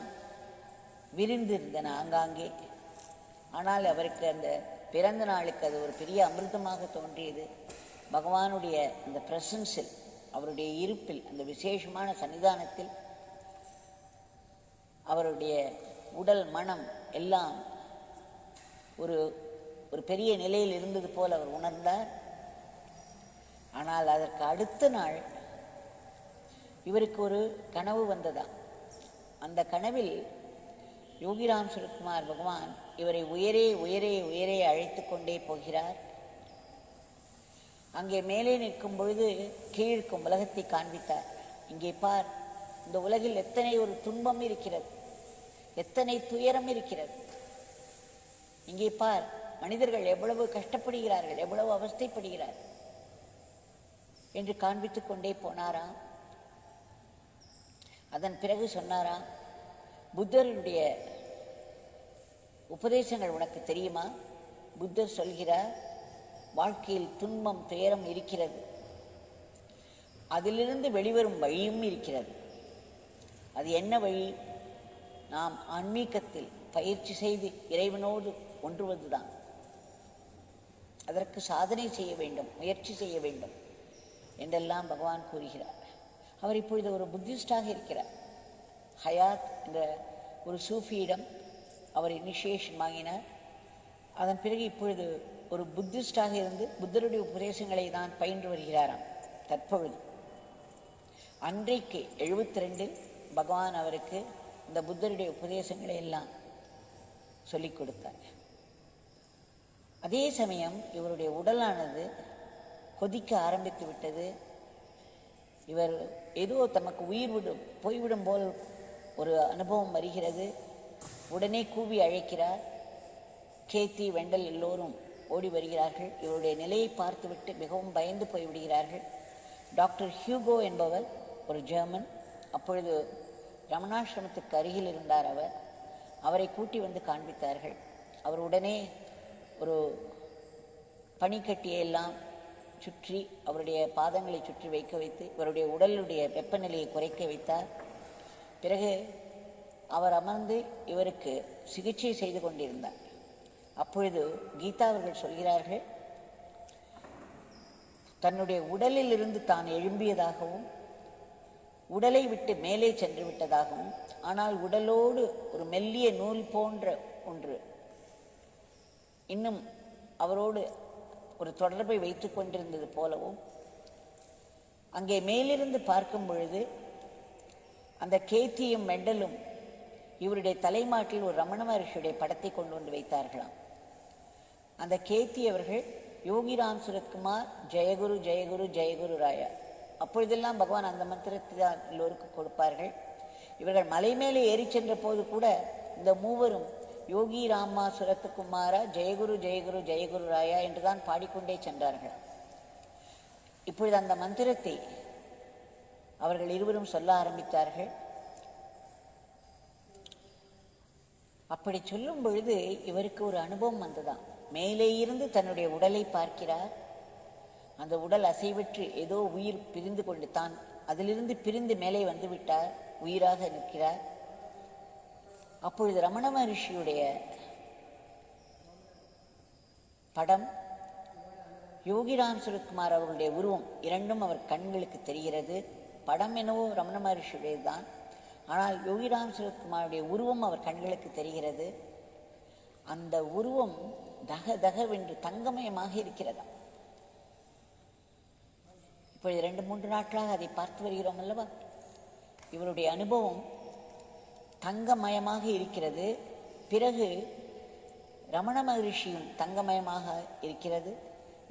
விரிந்திருந்தன ஆங்காங்கே. ஆனால் அவருக்கு அந்த பிறந்த நாளுக்கு அது ஒரு பெரிய அமிர்தமாக தோன்றியது. பகவானுடைய அந்த பிரசன்ஸில், அவருடைய இருப்பில், அந்த விசேஷமான சன்னிதானத்தில் அவருடைய உடல் மனம் எல்லாம் ஒரு ஒரு பெரிய நிலையில் இருந்தது போல் அவர் உணர்ந்தார். ஆனால் அதற்கு அடுத்த நாள் இவருக்கு ஒரு கனவு வந்ததா. அந்த கனவில் யோகிராம் சுரத்குமார் பகவான் இவரை உயரே உயரே உயரே அழைத்து கொண்டே போகிறார். அங்கே மேலே நிற்கும் பொழுது கீழிருக்கும் உலகத்தை காண்பித்தார். இங்கே பார், இந்த உலகில் எத்தனை ஒரு துன்பம் இருக்கிறது, எத்தனை துயரம் இருக்கிறது. இங்கே பார், மனிதர்கள் எவ்வளவு கஷ்டப்படுகிறார்கள், எவ்வளவு அவஸ்தைப்படுகிறார்கள் என்று காண்பித்துக் கொண்டே போனாராம். அதன் பிறகு சொன்னாராம், புத்தருடைய உபதேசங்கள் உனக்கு தெரியுமா? புத்தர் சொல்கிறார், வாழ்க்கையில் துன்பம் துயரம் இருக்கிறது, அதிலிருந்து வெளிவரும் வழியும் இருக்கிறது. அது என்ன வழி? நாம் ஆன்மீகத்தில் பயிற்சி செய்து இறைவனோடு ஒன்றுவதுதான். அதற்கு சாதனை செய்ய வேண்டும், முயற்சி செய்ய வேண்டும் என்றெல்லாம் பகவான் கூறுகிறார். அவர் இப்பொழுது ஒரு புத்திஸ்டாக இருக்கிறார். ஹயாத் என்ற ஒரு சூஃபியிடம் அவர் இனிஷியேஷன் வாங்கினார். அதன் பிறகு இப்பொழுது ஒரு புத்திஸ்டாக இருந்து புத்தருடைய உபதேசங்களை தான் பயின்று வருகிறாராம் தற்பொழுது. அன்றைக்கு 72 பகவான் அவருக்கு இந்த புத்தருடைய உபதேசங்களை எல்லாம் சொல்லிக் கொடுத்தார். அதே சமயம் இவருடைய உடலானது கொதிக்க ஆரம்பித்து விட்டது. இவர் ஏதோ தமக்கு உயிர் போய்விடும் போல் ஒரு அனுபவம் வருகிறது. உடனே கூவி அழைக்கிறார். கேத்தி, வெண்டல் எல்லோரும் ஓடி வருகிறார்கள். இவருடைய நிலையை பார்த்துவிட்டு மிகவும் பயந்து போய்விடுகிறார்கள். டாக்டர் ஹியூகோ என்பவர் ஒரு ஜெர்மன், அப்பொழுது ரமணாசிரமத்துக்கு அருகில் இருந்தார். அவரை கூட்டி வந்து காண்பித்தார்கள். அவர் உடனே ஒரு பனிக்கட்டியெல்லாம் சுற்றி அவருடைய பாதங்களை சுற்றி வைக்க வைத்து இவருடைய உடலுடைய வெப்பநிலையை குறைக்க வைத்தார். பிறகு அவர் அமர்ந்து இவருக்கு சிகிச்சை செய்து கொண்டிருந்தார். அப்பொழுது கீதா அவர்கள் சொல்கிறார்கள், தன்னுடைய உடலில் இருந்து தான் எழும்பியதாகவும் உடலை விட்டு மேலே சென்று விட்டதாகவும், ஆனால் உடலோடு ஒரு மெல்லிய நூல் போன்ற ஒன்று இன்னும் அவரோடு ஒரு தொடர்பை வைத்து கொண்டிருந்தது போலவும், அங்கே மேலிருந்து பார்க்கும் பொழுது அந்த கேத்தியும் மெண்டலும் இவருடைய தலைமாட்டில் ஒரு ரமண மகரிஷியுடைய படத்தை கொண்டு வந்து வைத்தார்களாம். அந்த கேத்தி அவர்கள் யோகிராம் சுரத்குமார் ஜெயகுரு ஜெயகுரு ஜெயகுரு ராயா. அப்பொழுதெல்லாம் பகவான் அந்த மந்திரத்தை தான் எல்லோருக்கும் கொடுப்பார்கள். இவர்கள் மலை மேலே ஏறி சென்ற போது கூட இந்த மூவரும் யோகி ராமா சுரத்குமாரா ஜெயகுரு ஜெயகுரு ஜெயகுரு ராயா என்றுதான் பாடிக்கொண்டே சென்றார்கள். இப்பொழுது அந்த மந்திரத்தை அவர்கள் இருவரும் சொல்ல ஆரம்பித்தார்கள். அப்படி சொல்லும் பொழுது இவருக்கு ஒரு அனுபவம் வந்ததாம். மேலே இருந்து தன்னுடைய உடலை பார்க்கிறார். அந்த உடல் அசைவற்று ஏதோ உயிர் பிரிந்து கொண்டு தான் அதிலிருந்து பிரிந்து மேலே வந்து விட்டார், உயிராக நிற்கிறார். அப்பொழுது ரமண மகரிஷியுடைய படம், யோகிராம் சுரத்குமார் அவர்களுடைய உருவம் இரண்டும் அவர் கண்களுக்கு தெரிகிறது. படம் என்னவோ ரமண மகரிஷியுடையது தான், ஆனால் யோகிராம் சுரத்குமாருடைய உருவம் அவர் கண்களுக்கு தெரிகிறது. அந்த உருவம் தக தகவென்று தங்கமயமாக இருக்கிறதா. இப்பொழுது 2-3 நாட்களாக அதை பார்த்து வருகிறோம் அல்லவா. இவருடைய அனுபவம் தங்கமயமாக இருக்கிறது. பிறகு ரமண மகரிஷியும் தங்கமயமாக இருக்கிறது.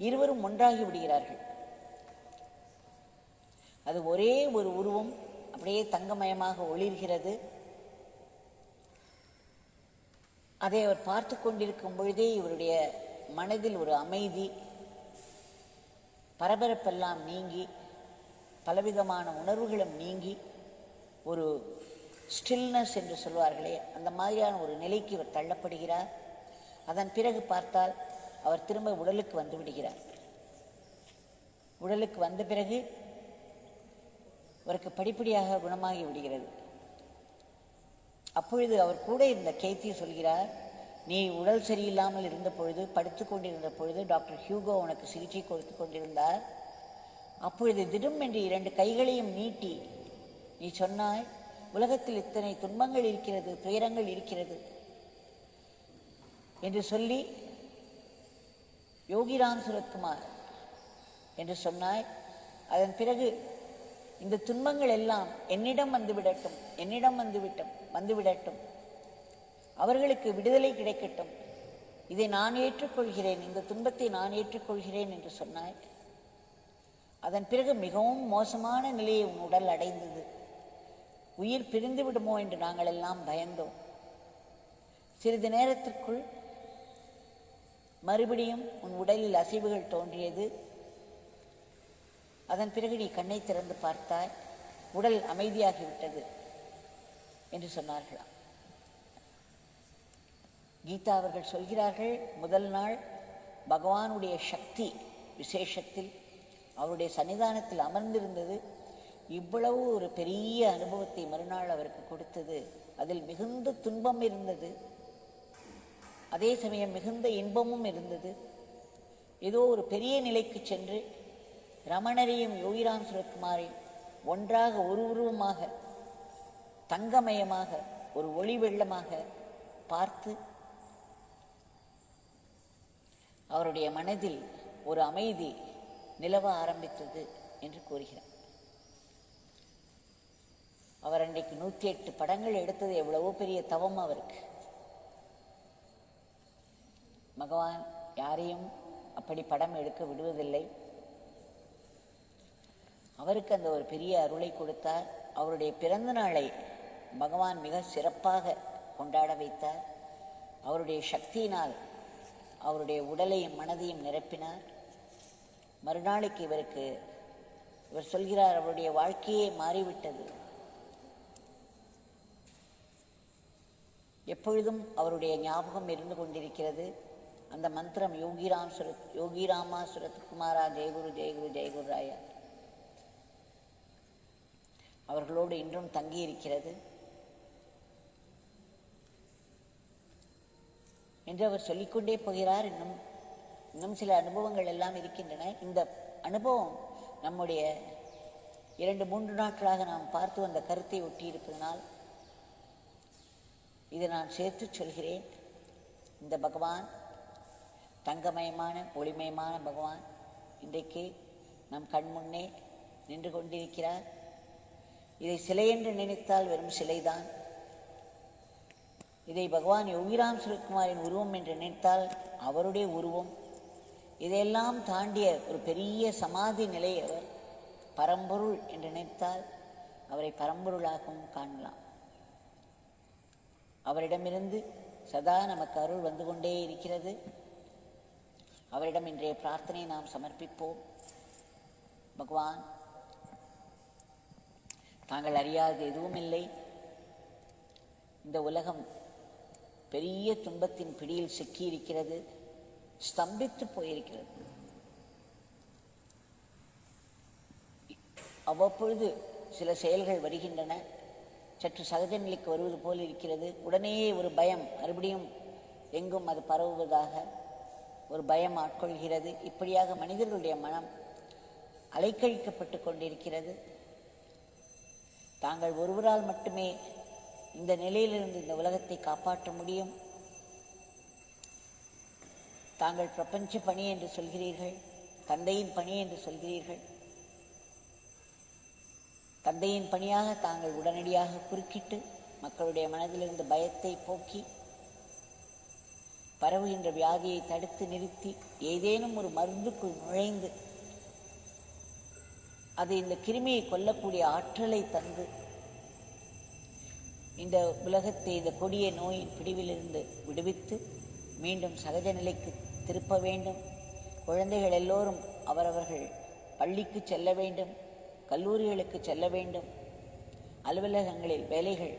இருவரும் ஒன்றாகி விடுகிறார்கள். அது ஒரே ஒரு உருவம் அப்படியே தங்கமயமாக ஒளிர்கிறது. அதை அவர் பார்த்து கொண்டிருக்கும் பொழுதே இவருடைய மனதில் ஒரு அமைதி, பரபரப்பெல்லாம் நீங்கி, பலவிதமான உணர்வுகளும் நீங்கி, ஒரு ஸ்டில்னஸ் என்று சொல்வார்களே அந்த மாதிரியான ஒரு நிலைக்கு இவர் தள்ளப்படுகிறார். அதன் பிறகு பார்த்தால் அவர் திரும்ப உடலுக்கு வந்து விடுகிறார். உடலுக்கு வந்த பிறகு அவருக்கு படிப்படியாக குணமாகி விடுகிறது. அப்பொழுது அவர் கூட இருந்த கேத்தி சொல்கிறார், நீ உடல் சரியில்லாமல் இருந்த பொழுது, படுத்து கொண்டிருந்த பொழுது டாக்டர் ஹியூகோ உனக்கு சிகிச்சை கொடுத்து கொண்டிருந்தார். அப்பொழுது திடும் என்று 2 கைகளையும் நீட்டி நீ சொன்னாய், உலகத்தில் இத்தனை துன்பங்கள் இருக்கிறது, துயரங்கள் இருக்கிறது என்று சொல்லி யோகிராம் சுரத்குமார் என்று சொன்னாய். அதன் பிறகு இந்த துன்பங்கள் எல்லாம் என்னிடம் வந்துவிடட்டும், என்னிடம் வந்துவிடட்டும், அவர்களுக்கு விடுதலை கிடைக்கட்டும், இதை நான் ஏற்றுக்கொள்கிறேன், இந்த துன்பத்தை நான் ஏற்றுக்கொள்கிறேன் என்று சொன்னாய். அதன் பிறகு மிகவும் மோசமான நிலையை உன் உடல் அடைந்தது. உயிர் பிரிந்து விடுமோ என்று நாங்கள் எல்லாம் பயந்தோம். சிறிது நேரத்திற்குள் மறுபடியும் உன் உடலில் அசைவுகள் தோன்றியது. அதன் பிறகு நீ கண்ணை திறந்து பார்த்தாய், உடல் அமைதியாகிவிட்டது என்று சொன்னார்களாம். கீதா அவர்கள் சொல்கிறார்கள், முதல் நாள் பகவானுடைய சக்தி விசேஷத்தில் அவருடைய சன்னிதானத்தில் அமர்ந்திருந்தது இவ்வளவு ஒரு பெரிய அனுபவத்தை மறுநாள் அவருக்கு கொடுத்தது. அதில் மிகுந்த துன்பம் இருந்தது, அதே சமயம் மிகுந்த இன்பமும் இருந்தது. ஏதோ ஒரு பெரிய நிலைக்கு சென்று ரமணரையும் யோகிராம் சுரத்குமாரையும் ஒன்றாக ஒரு உருவமாக தங்கமயமாக ஒரு ஒளி வெள்ளமாக பார்த்து அவருடைய மனதில் ஒரு அமைதி நிலவ ஆரம்பித்தது என்று கூறுகிறார். அவர் அன்றைக்கு 108 படங்கள் எடுத்தது எவ்வளவோ பெரிய தவம் அவருக்கு. பகவான் யாரையும் அப்படி படம் எடுக்க விடுவதில்லை. அவருக்கு அந்த ஒரு பெரிய அருளை கொடுத்தார். அவருடைய பிறந்த நாளை பகவான் மிக சிறப்பாக கொண்டாட வைத்தார். அவருடைய சக்தியினால் அவருடைய உடலையும் மனதையும் நிரப்பினார். மறுநாளைக்கு இவர் சொல்கிறார், அவருடைய வாழ்க்கையே மாறிவிட்டது. எப்பொழுதும் அவருடைய ஞாபகம் இருந்து கொண்டிருக்கிறது. அந்த மந்திரம் யோகிராமா சுரத்குமாரா ஜெயகுரு ஜெயகுரு ஜெயகுரு ராயா அவர்களோடு இன்றும் தங்கி இருக்கிறது என்று அவர் சொல்லிக்கொண்டே போகிறார். இன்னும் சில அனுபவங்கள் எல்லாம் இருக்கின்றன. இந்த அனுபவம் நம்முடைய 2-3 நாட்களாக நாம் பார்த்து வந்த கருத்தை ஒட்டி இருப்பதனால் இதை நான் சேர்த்து சொல்கிறேன். இந்த பகவான், தங்கமயமான ஒளிமயமான பகவான் இன்றைக்கு நம் கண் முன்னே நின்று கொண்டிருக்கிறார். இதை சிலை என்று நினைத்தால் வெறும் சிலைதான். இதை பகவான் யோகிராம் சுரத்குமாரின் உருவம் என்று நினைத்தால் அவருடைய உருவம். இதையெல்லாம் தாண்டிய ஒரு பெரிய சமாதி நிலை அவர். பரம்பொருள் என்று நினைத்தால் அவரை பரம்பொருளாகவும் காணலாம். அவரிடமிருந்து சதா நமக்கு அருள் வந்து கொண்டே இருக்கிறது. அவரிடம் இன்றைய பிரார்த்தனை நாம் சமர்ப்பிப்போம். பகவான், தாங்கள் அறியாதது எதுவும் இல்லை. இந்த உலகம் பெரிய துன்பத்தின் பிடியில் சிக்கியிருக்கிறது, ஸ்தம்பித்து போயிருக்கிறது. அவ்வப்பொழுது சில செயல்கள் வருகின்றன, சற்று சகஜ நிலைக்கு வருவது போல் இருக்கிறது. உடனேயே ஒரு பயம், மறுபடியும் எங்கும் அது பரவுவதாக ஒரு பயம் ஆட்கொள்கிறது. இப்படியாக மனிதர்களுடைய மனம் அலைக்கழிக்கப்பட்டு கொண்டிருக்கிறது. தாங்கள் ஒருவரால் மட்டுமே இந்த நிலையிலிருந்து இந்த உலகத்தை காப்பாற்ற முடியும். தாங்கள் பிரபஞ்ச பணி என்று சொல்கிறீர்கள், தந்தையின் பணி என்று சொல்கிறீர்கள். தந்தையின் பணியாக தாங்கள் உடனடியாக குறுக்கிட்டு மக்களுடைய மனதிலிருந்து பயத்தை போக்கி பரவுகின்ற வியாதியை தடுத்து நிறுத்தி ஏதேனும் ஒரு மருந்துக்குள் நுழைந்து அது இந்த கிருமியை கொல்லக்கூடிய ஆற்றலை தந்து இந்த உலகத்தை இந்த கொடிய நோயின் பிடிவிலிருந்து விடுவித்து மீண்டும் சகஜ நிலைக்கு திருப்ப வேண்டும். குழந்தைகள் எல்லோரும் அவரவர்கள் பள்ளிக்கு செல்ல வேண்டும், கல்லூரிகளுக்கு செல்ல வேண்டும். அலுவலகங்களில் வேலைகள்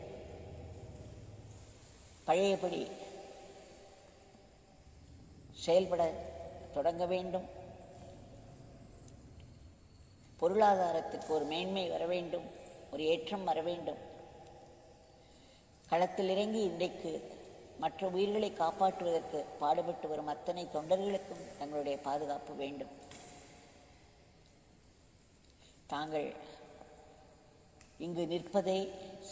பழையபடி செயல்பட தொடங்க வேண்டும். பொருளாதாரத்துக்கு ஒரு மேன்மை வர வேண்டும், ஒரு ஏற்றம் வர வேண்டும். களத்தில் இறங்கி இன்றைக்கு மற்ற உயிர்களை காப்பாற்றுவதற்கு பாடுபட்டு வரும் அத்தனை தொண்டர்களுக்கும் தங்களுடைய பாதுகாப்பு வேண்டும். தாங்கள் இங்கு நிற்பதை,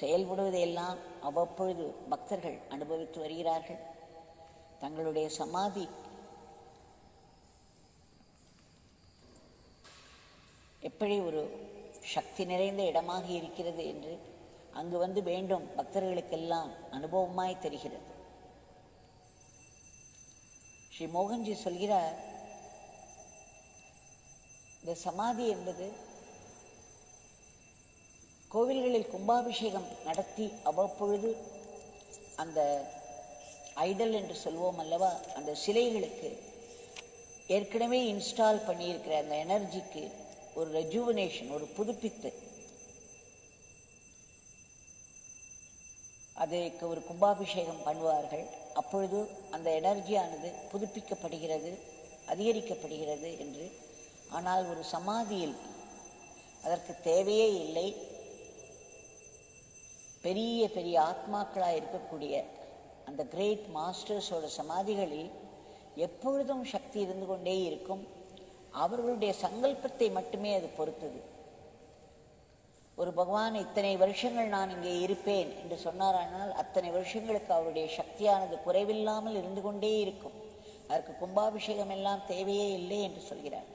செயல்படுவதையெல்லாம் அவ்வப்பொழுது பக்தர்கள் அனுபவித்து வருகிறார்கள். தங்களுடைய சமாதி எப்படி ஒரு சக்தி நிறைந்த இடமாக இருக்கிறது என்று அங்கு வந்து வேண்டும் பக்தர்களுக்கெல்லாம் அனுபவமாய் தெரிகிறது. ஸ்ரீ மோகன்ஜி சொல்கிறார், இந்த சமாதி என்பது கோவில்களில் கும்பாபிஷேகம் நடத்தி அவ்வப்பொழுது அந்த ஐடல் என்று சொல்வோம் அல்லவா, அந்த சிலைகளுக்கு ஏற்கனவே இன்ஸ்டால் பண்ணியிருக்கிற அந்த எனர்ஜிக்கு ஒரு ரெஜுவனேஷன், ஒரு புதுப்பித்து அதற்கு ஒரு கும்பாபிஷேகம் பண்ணுவார்கள். அப்பொழுது அந்த எனர்ஜியானது புதுப்பிக்கப்படுகிறது, அதிகரிக்கப்படுகிறது என்று. ஆனால் ஒரு சமாதியில் அதற்கு தேவையே இல்லை. பெரிய பெரிய ஆத்மாக்களாக இருக்கக்கூடிய அந்த கிரேட் மாஸ்டர்ஸோட சமாதிகளில் எப்பொழுதும் சக்தி இருந்து கொண்டே இருக்கும். அவர்களுடைய சங்கல்பத்தை மட்டுமே அது பொறுத்தது. ஒரு பகவான் இத்தனை வருஷங்கள் நான் இங்கே இருப்பேன் என்று சொன்னாரானால் அத்தனை வருஷங்களுக்கு அவருடைய சக்தியானது குறைவில்லாமல் இருந்து கொண்டே இருக்கும். அதற்கு கும்பாபிஷேகம் எல்லாம் தேவையே இல்லை என்று சொல்கிறார்.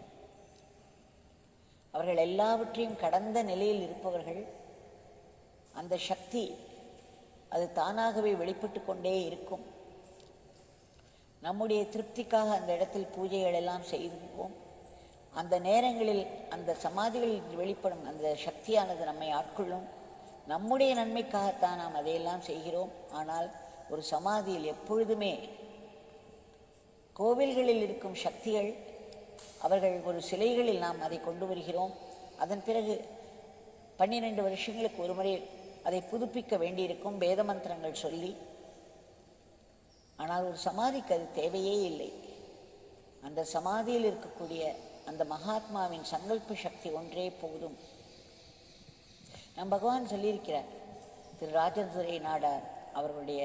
அவர்கள் எல்லாவற்றையும் கடந்த நிலையில் இருப்பவர்கள். அந்த சக்தி அது தானாகவே வெளிப்பட்டு கொண்டே இருக்கும். நம்முடைய திருப்திக்காக அந்த இடத்தில் பூஜைகள் எல்லாம் செய்வோம். அந்த நேரங்களில் அந்த சமாதிகளில் வெளிப்படும் அந்த சக்தியானது நம்மை ஆட்கொள்ளும். நம்முடைய நன்மைக்காகத்தான் நாம் அதையெல்லாம் செய்கிறோம். ஆனால் ஒரு சமாதியில் எப்பொழுதுமே கோவில்களில் இருக்கும் சக்திகள், அவர்கள் ஒரு சிலைகளில் நாம் அதை கொண்டு வருகிறோம். அதன் பிறகு 12 வருஷங்களுக்கு ஒரு முறை அதை புதுப்பிக்க வேண்டியிருக்கும் வேத மந்திரங்கள் சொல்லி. ஆனால் ஒரு சமாதிக்கு அது தேவையே இல்லை. அந்த சமாதியில் இருக்கக்கூடிய அந்த மகாத்மாவின் சங்கல்ப சக்தி ஒன்றே போதும். நம் பகவான் சொல்லியிருக்கிறார், திரு ராஜதுரை நாடார் அவர்களுடைய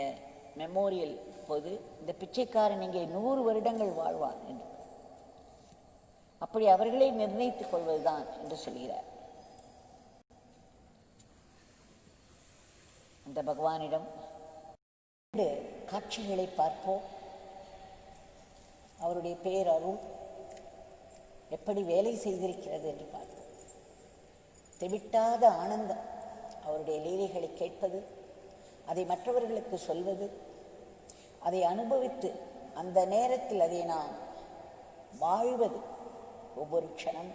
மெமோரியல் போது, இந்த பிச்சைக்காரன் இங்கே 100 வருடங்கள் வாழ்வார் என்று. அப்படி அவர்களே நிர்ணயித்துக் கொள்வதுதான் என்று சொல்கிறார். அந்த பகவானிடம் 2 காட்சிகளை பார்ப்போம். அவருடைய பேரருள் எப்படி வேலை செய்திருக்கிறது என்று பார்ப்போம். தெவிட்டாத ஆனந்தம், அவருடைய லீலைகளை கேட்பது, அதை மற்றவர்களுக்கு சொல்வது, அதை அனுபவித்து அந்த நேரத்தில் அதை நாம் வாழ்வது ஒவ்வொரு க்ஷணம்.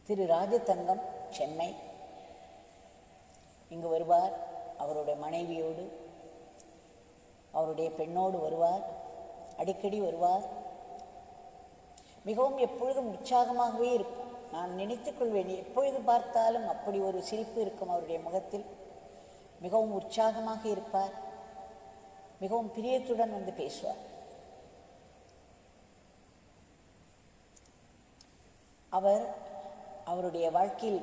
திரு ராஜதங்கம் சென்னை இங்கு வருவார். அவருடைய மனைவியோடு, அவருடைய பெண்ணோடு வருவார். அடிக்கடி வருவார். மிகவும் எப்பொழுதும் உற்சாகமாகவே இருக்கும். நான் நினைத்துக் கொள்வேன், எப்பொழுது பார்த்தாலும் அப்படி ஒரு சிரிப்பு இருக்கும் அவருடைய முகத்தில். மிகவும் உற்சாகமாக இருப்பார். மிகவும் பிரியத்துடன் வந்து பேசுவார். அவருடைய வாழ்க்கையில்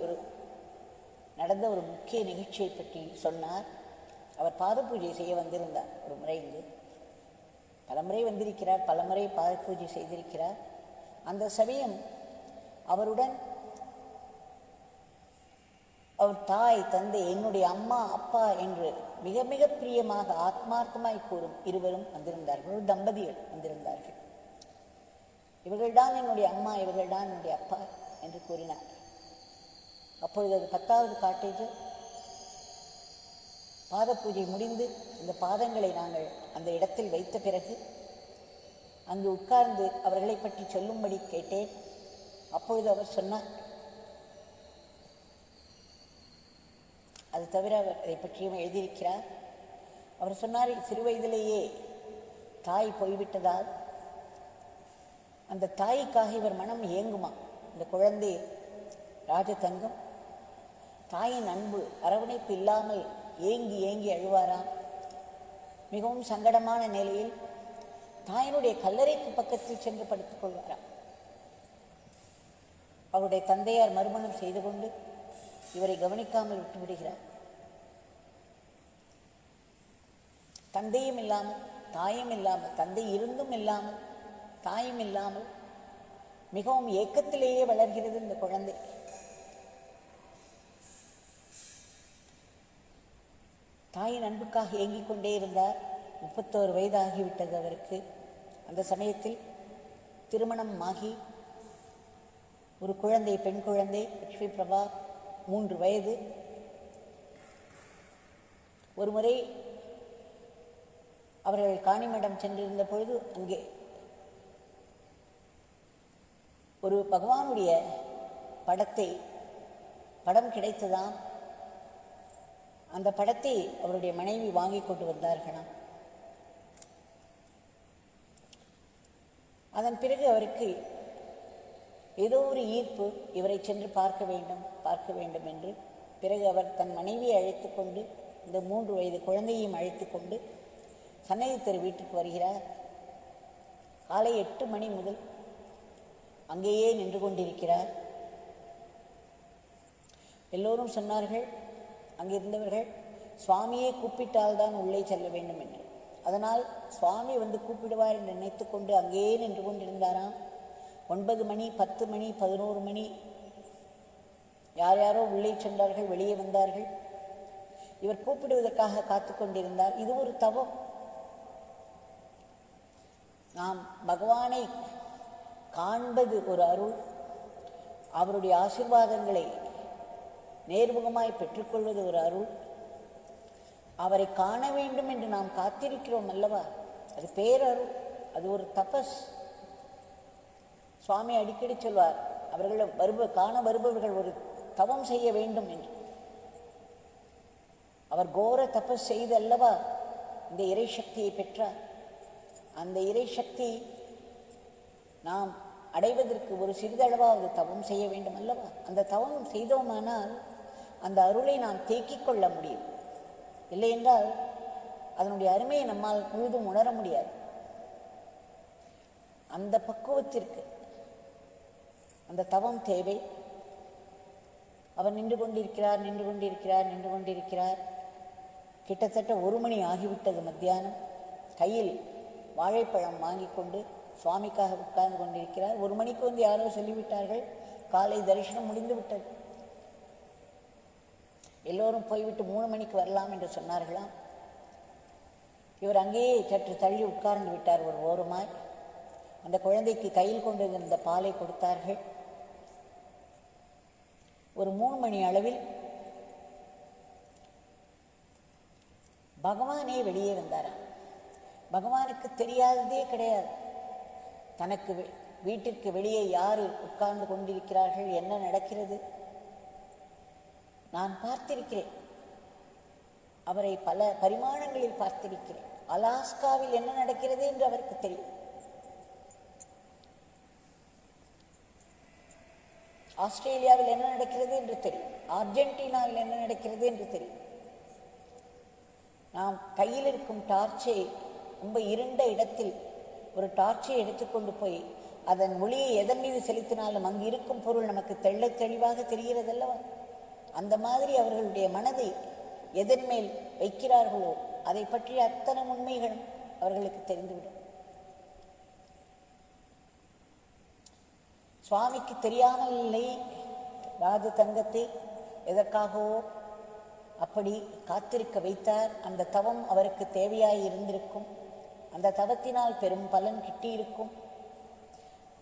நடந்த ஒரு முக்கிய நிகழ்ச்சியை பற்றி சொன்னார். அவர் பாத பூஜை செய்ய வந்திருந்தார். ஒரு முறை இங்கு பலமுறை வந்திருக்கிறார், பலமுறை பாத பூஜை செய்திருக்கிறார். அந்த சமயம் அவருடன் அவர் தாய், தந்தை, என்னுடைய அம்மா, அப்பா என்று மிக மிக பிரியமாக ஆத்மார்த்தமாய் கூறும் இருவரும் வந்திருந்தார்கள். ஒரு தம்பதிகள் வந்திருந்தார்கள். இவர்கள்தான் என்னுடைய அம்மா, இவர்கள்தான் என்னுடைய அப்பா என்று கூறினார். அப்பொழுது அது 10வது காட்டேஜ். பாத பூஜை முடிந்து இந்த பாதங்களை நாங்கள் அந்த இடத்தில் வைத்த பிறகு அங்கு உட்கார்ந்து அவர்களை பற்றி சொல்லும்படி கேட்டேன். அப்பொழுது அவர் சொன்னார், அது தவிர அவர் அதை பற்றியும் எழுதியிருக்கிறார். அவர் சொன்னார், சிறுவயதிலேயே தாய் போய்விட்டதால் அந்த தாய்க்காக இவர் மனம் ஏங்குமா. இந்த குழந்தை ராஜதங்கம் தாயின் அன்பு அரவணைப்பு இல்லாமல் ஏங்கி ஏங்கி அழுவாராம். மிகவும் சங்கடமான நிலையில் தாயினுடைய கல்லறைக்கு பக்கத்தில் சென்று படுத்துக் கொள்வாராம். அவருடைய தந்தையார் மறுமணம் செய்து கொண்டு இவரை கவனிக்காமல் விட்டுவிடுகிறார். தந்தையும் இல்லாமல் தாயும் இல்லாமல், தந்தை இருந்தும் இல்லாமல் தாயும் இல்லாமல் மிகவும் ஏக்கத்திலேயே வளர்கிறது இந்த குழந்தை. தாயின் அன்புக்காக ஏங்கிக் கொண்டே இருந்தார். 31 வயது ஆகிவிட்டது அவருக்கு. அந்த சமயத்தில் திருமணம் ஆகி ஒரு குழந்தை, பெண் குழந்தை லட்சுமி பிரபா, 3 வயது. ஒரு முறை அவர்கள் காணிமடம் சென்றிருந்த பொழுது அங்கே ஒரு பகவானுடைய படம் கிடைத்ததாம். அந்த படத்தை அவருடைய மனைவி வாங்கி கொண்டு வந்தார்களாம். அதன் பிறகு அவருக்கு ஏதோ ஒரு ஈர்ப்பு, இவரை சென்று பார்க்க வேண்டும் என்று. பிறகு அவர் தன் மனைவியை அழைத்து கொண்டு, இந்த 3 வயது குழந்தையையும் அழைத்து கொண்டு சன்னதி தெரு வீட்டுக்கு வருகிறார். காலை 8 மணி முதல் அங்கேயே நின்று கொண்டிருக்கிறார். எல்லோரும் சொன்னார்கள், அங்கிருந்தவர்கள், சுவாமியை கூப்பிட்டால்தான் உள்ளே செல்ல வேண்டும் என்று. அதனால் சுவாமி வந்து கூப்பிடுவார் என்று நினைத்து கொண்டு அங்கேயே நின்று கொண்டிருந்தாராம். 9 மணி, 10 மணி, 11 மணி, யார் யாரோ உள்ளே சென்றார்கள், வெளியே வந்தார்கள். இவர் கூப்பிடுவதற்காக காத்து கொண்டிருந்தார். இது ஒரு தவம். நாம் பகவானை காண்பது ஒரு அருள். அவருடைய ஆசீர்வாதங்களை நேர்முகமாய் பெற்றுக்கொள்வது ஒரு அருள். அவரை காண வேண்டும் என்று நாம் காத்திருக்கிறோம் அல்லவா, அது பேரருள், அது ஒரு தபஸ். சுவாமி அடிக்கடி சொல்வார், அவர்கள் காண வருபவர்கள் ஒரு தவம் செய்ய வேண்டும் என்று. அவர் கோர தபஸ் செய்து அல்லவா இந்த இறை சக்தியை பெற்றார். அந்த இறை சக்தி நாம் அடைவதற்கு ஒரு சிறிதளவாவது தவம் செய்ய வேண்டும் அல்லவா. அந்த தவம் செய்தோமானால் அந்த அருளை நாம் தேக்கிக் கொள்ள முடியும். இல்லை என்றால் அதனுடைய அருமையை நம்மால் முழுதும் உணர முடியாது. அந்த பக்குவத்திற்கு அந்த தவம் தேவை. அவர் நின்று கொண்டிருக்கிறார். கிட்டத்தட்ட 1 மணி ஆகிவிட்டது மத்தியானம். கையில் வாழைப்பழம் வாங்கி கொண்டு சுவாமிக்காக உட்கார்ந்து கொண்டிருக்கிறார். 1 மணிக்கு வந்து யாரோ சொல்லிவிட்டார்கள், காலை தரிசனம் முடிந்து விட்டது, எல்லோரும் போய்விட்டு 3 மணிக்கு வரலாம் என்று சொன்னார்களாம். இவர் அங்கேயே சற்று தள்ளி உட்கார்ந்து விட்டார் ஒரு ஓரமாய். அந்த குழந்தைக்கு கையில் கொண்டு இருந்த பாலை கொடுத்தார்கள். ஒரு 3 மணி அளவில் பகவானே வெளியே வந்தாராம். பகவானுக்கு தெரியாததே கிடையாது. தனக்கு வீட்டிற்கு வெளியே யார் உட்கார்ந்து கொண்டிருக்கிறார்கள், என்ன நடக்கிறது, நான் பார்த்திருக்கிறேன். அவரை பல பரிமாணங்களில் பார்த்திருக்கிறேன். அலாஸ்காவில் என்ன நடக்கிறது என்று அவருக்கு தெரியும். ஆஸ்திரேலியாவில் என்ன நடக்கிறது என்று தெரியும். அர்ஜென்டினாவில் என்ன நடக்கிறது என்று தெரியும். நாம் கையில் இருக்கும் டார்ச்சை, ரொம்ப இருண்ட இடத்தில் ஒரு டார்ச்சை எடுத்துக்கொண்டு போய் அதன் ஒளியை எதன் மீது செலுத்தினாலும் அங்கு இருக்கும் பொருள் நமக்கு தெள்ளத் தெளிவாக தெரிகிறதல்லவா. அந்த மாதிரி அவர்களுடைய மனதை எதன் மேல் வைக்கிறார்களோ அதை பற்றிய அத்தனை உண்மைகளும் அவர்களுக்கு தெரிந்துவிடும். சுவாமிக்கு தெரியாமல் இல்லை ராஜ தங்கத்தை எதற்காகவோ அப்படி காத்திருக்க வைத்தார். அந்த தவம் அவருக்கு தேவையாய் இருந்திருக்கும். அந்த தவத்தினால் பெரும் பலன் கிட்டியிருக்கும்.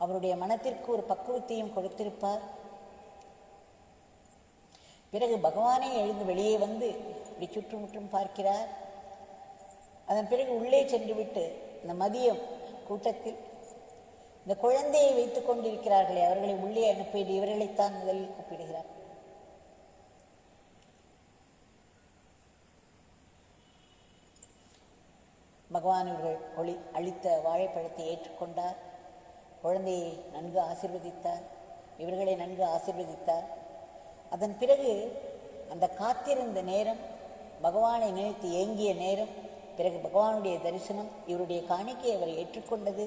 அவருடைய மனத்திற்கு ஒரு பக்குவத்தையும் கொடுத்திருப்பார். பிறகு பகவானே எழுந்து வெளியே வந்து இப்படி சுற்றுமுற்றும் பார்க்கிறார். அதன் பிறகு உள்ளே சென்று விட்டு இந்த மதியம் கூட்டத்தில் இந்த குழந்தையை வைத்துக் கொண்டிருக்கிறார்களே அவர்களை உள்ளே அனுப்பிட்டு இவர்களைத்தான் முதலில் கூப்பிடுகிறார். பகவான் இவர்கள் அளித்த வாழைப்பழத்தை ஏற்றுக்கொண்டார். குழந்தையை நன்கு ஆசீர்வதித்தார், இவர்களை நன்கு ஆசீர்வதித்தார். அதன் பிறகு அந்த காத்திருந்த நேரம், பகவானை நினைத்து ஏங்கிய நேரம், பிறகு பகவானுடைய தரிசனம், இவருடைய காணிக்கை அவர் ஏற்றுக்கொண்டது,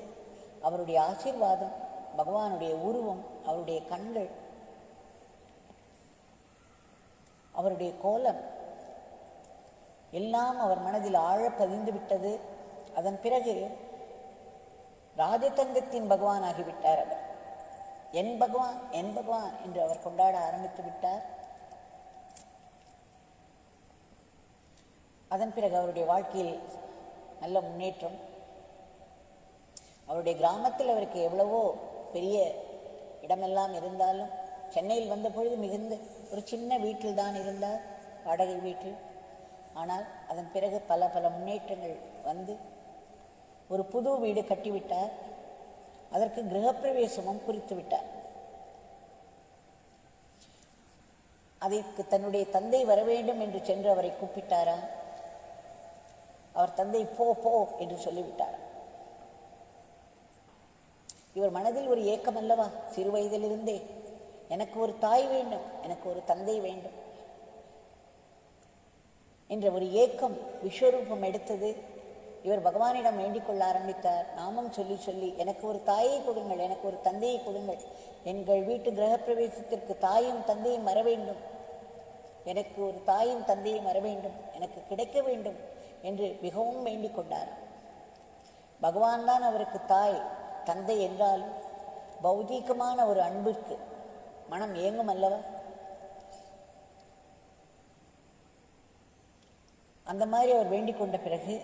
அவருடைய ஆசீர்வாதம், பகவானுடைய உருவம், அவருடைய கண்கள், அவருடைய கோலம், எல்லாம் அவர் மனதில் ஆழ பதிந்து விட்டது. அதன் பிறகு ராஜதந்திரத்தின் பகவான் ஆகிவிட்டார். அவர் என் பகவான் என் பகவான் என்று அவர் கொண்டாட ஆரம்பித்து விட்டார். அதன் பிறகு அவருடைய வாழ்க்கையில் நல்ல முன்னேற்றம். அவருடைய கிராமத்தில் அவருக்கு எவ்வளவோ பெரிய இடமெல்லாம் இருந்தாலும் சென்னையில் வந்த பொழுது மிகுந்த ஒரு சின்ன வீட்டில் தான் இருந்தார், வாடகை வீட்டில். ஆனால் அதன் பிறகு பல பல முன்னேற்றங்கள் வந்து ஒரு புது வீடு கட்டிவிட்டார். அதற்கு கிரகப்பிரவேசமும் குறித்து விட்டார். அதற்கு தன்னுடைய தந்தை வர வேண்டும் என்று சென்று அவரை கூப்பிட்டாரா? அவர் தந்தை போ போ என்று சொல்லிவிட்டார். இவர் மனதில் ஒரு ஏக்கம் அல்லவா, சிறு வயதிலிருந்தே எனக்கு ஒரு தாய் வேண்டும், எனக்கு ஒரு தந்தை வேண்டும் என்ற ஒரு ஏக்கம் விஸ்வரூபம் எடுத்தது. இவர் பகவானிடம் வேண்டிக் கொள்ள ஆரம்பித்தார். நாமும் சொல்லி சொல்லி எனக்கு ஒரு தாயை கொடுங்கள், எனக்கு ஒரு தந்தையை கொடுங்கள், எங்கள் வீட்டு கிரகப்பிரவேசத்திற்கு தாயும் தந்தையும் வர வேண்டும், எனக்கு ஒரு தாயும் தந்தையும் வர வேண்டும், எனக்கு கிடைக்க வேண்டும் என்று மிகவும் வேண்டிக் கொண்டார். பகவான் தான் அவருக்கு தாய் தந்தை என்றாலும் பௌதீகமான ஒரு அன்பிற்கு மனம் ஏங்கும் அல்லவா? அந்த மாதிரி அவர் வேண்டிக் கொண்ட பிறகு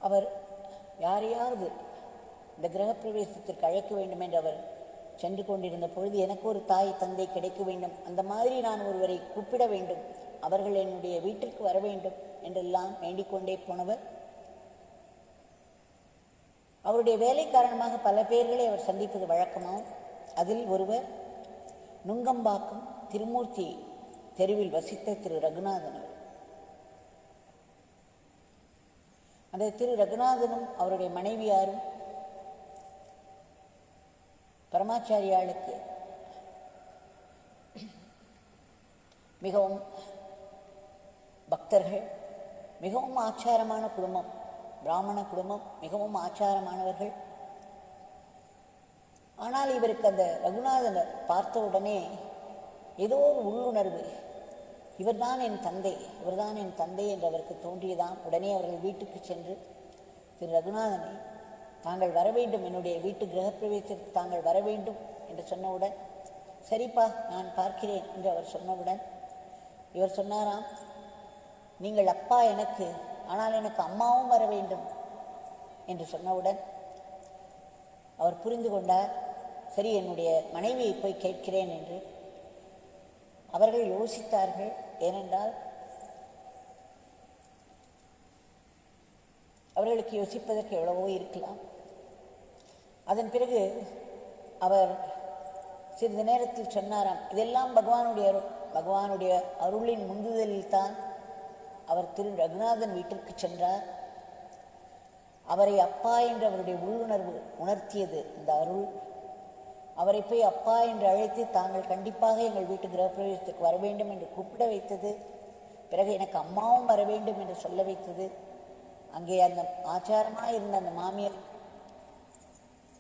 அவர் யாரையாவது இந்த கிரகப்பிரவேசத்திற்கு அழைக்க வேண்டும் என்று அவர் சென்று கொண்டிருந்த பொழுது எனக்கு ஒரு தாய் தந்தை கிடைக்க வேண்டும், அந்த மாதிரி நான் ஒருவரை கூப்பிட வேண்டும், அவர்கள் என்னுடைய வீட்டிற்கு வர வேண்டும் என்றெல்லாம் வேண்டிக் கொண்டே போனவர். அவருடைய வேலை காரணமாக பல பேர்களை அவர் சந்திப்பது வழக்கமாகும். அதில் ஒருவர் நுங்கம்பாக்கம் திருமூர்த்தி தெருவில் வசித்த திரு ரகுநாதன். அந்த திரு ரகுநாதனும் அவருடைய மனைவியாரும் பரமாச்சாரியாளுக்கு மிகவும் பக்தர்கள், மிகவும் ஆச்சாரமான குடும்பம், பிராமண குடும்பம், மிகவும் ஆச்சாரமானவர்கள். ஆனால் இவருக்கு அந்த ரகுநாதனை பார்த்த உடனே ஏதோ ஒரு உள்ளுணர்வு, இவர்தான் என் தந்தை, இவர்தான் என் தந்தை என்று அவருக்கு தோன்றியதாம். உடனே அவர்கள் வீட்டுக்கு சென்று திரு ரகுநாதனை தாங்கள் வர வேண்டும், என்னுடைய வீட்டு கிரகப்பிரவேசத்துக்கு தாங்கள் வர வேண்டும் என்று சொன்னவுடன் சரிப்பா நான் பார்க்கிறேன் என்று அவர் சொன்னவுடன் இவர் சொன்னாராம், நீங்கள் அப்பா எனக்கு, ஆனால் எனக்கு அம்மாவும் வர வேண்டும் என்று சொன்னவுடன் அவர் புரிந்து கொண்டார். சரி என்னுடைய மனைவியை போய் கேட்கிறேன் என்று. அவர்கள் யோசித்தார்கள். ஏனென்றால் அவர்களுக்கு யோசிப்பதற்கு எவ்வளவோ இருக்கலாம். அதன் பிறகு அவர் சிறிது நேரத்தில் சொன்னாராம், இதெல்லாம் பகவானுடைய அருளின் முந்துதலில் தான் அவர் திரு ரகுநாதன் வீட்டிற்கு சென்றார். அவரை அப்பா என்று அவருடைய உள்ளுணர்வு உணர்த்தியது. இந்த அருள் அவரை போய் அப்பா என்று அழைத்து தாங்கள் கண்டிப்பாக எங்கள் வீட்டு கிரகப்பிரவேசத்துக்கு வர வேண்டும் என்று கூப்பிட வைத்தது. பிறகு எனக்கு அம்மாவும் வர வேண்டும் என்று சொல்ல வைத்தது. அங்கே அந்த ஆச்சாரமாக இருந்த அந்த மாமியார்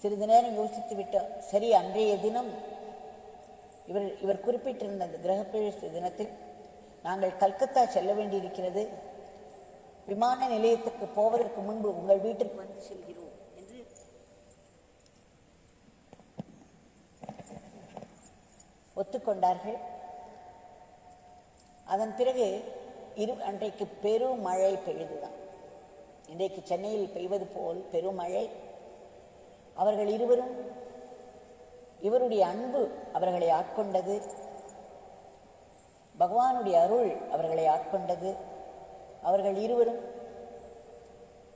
சிறிது நேரம் யோசித்து விட்டார். சரி, அன்றைய தினம் இவர் குறிப்பிட்டிருந்த அந்த கிரகப்பிரவேச தினத்தில் நாங்கள் கல்கத்தா செல்ல வேண்டியிருக்கிறது, விமான நிலையத்துக்கு போவதற்கு முன்பு உங்கள் வீட்டிற்கு வந்து செல்கிறோம் என்று ஒத்துக்கொண்டார்கள். அதன் பிறகு அன்றைக்கு பெரும் மழை பெய்துதான். இன்றைக்கு சென்னையில் பெய்வது போல் பெருமழை. அவர்கள் இருவரும், இவருடைய அன்பு அவர்களை ஆட்கொண்டது, பகவானுடைய அருள் அவர்களை ஆட்கொண்டது. அவர்கள் இருவரும்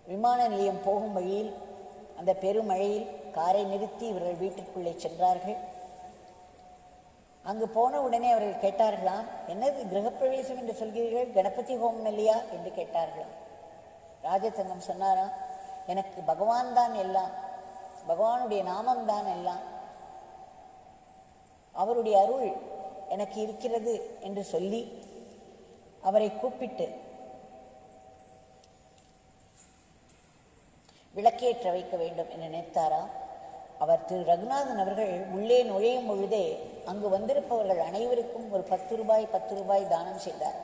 விமான நிலையம் போகும் வழியில் அந்த பெருமழையில் காரை நிறுத்தி இவர்கள் வீட்டிற்குள்ளே சென்றார்கள். அங்கு போன உடனே அவர்கள் கேட்டார்களாம், என்னது கிரகப்பிரவேசம் என்று சொல்கிறீர்கள், கணபதி ஹோமம் இல்லையா என்று கேட்டார்களாம். ராஜதங்கம் சொன்னாராம், எனக்கு பகவான் தான் எல்லாம், பகவானுடைய நாமம் தான் எல்லாம், அவருடைய அருள் எனக்கு இருக்கிறது என்று சொல்லி அவரை கூப்பிட்டு விளக்கேற்ற வைக்க வேண்டும் என்று நினைத்தாராம். அவர் திரு ரகுநாதன் அவர்கள் உள்ளே நுழையும் பொழுதே அங்கு வந்திருப்பவர்கள் அனைவருக்கும் ஒரு 10 ரூபாய் தானம் செய்தார்.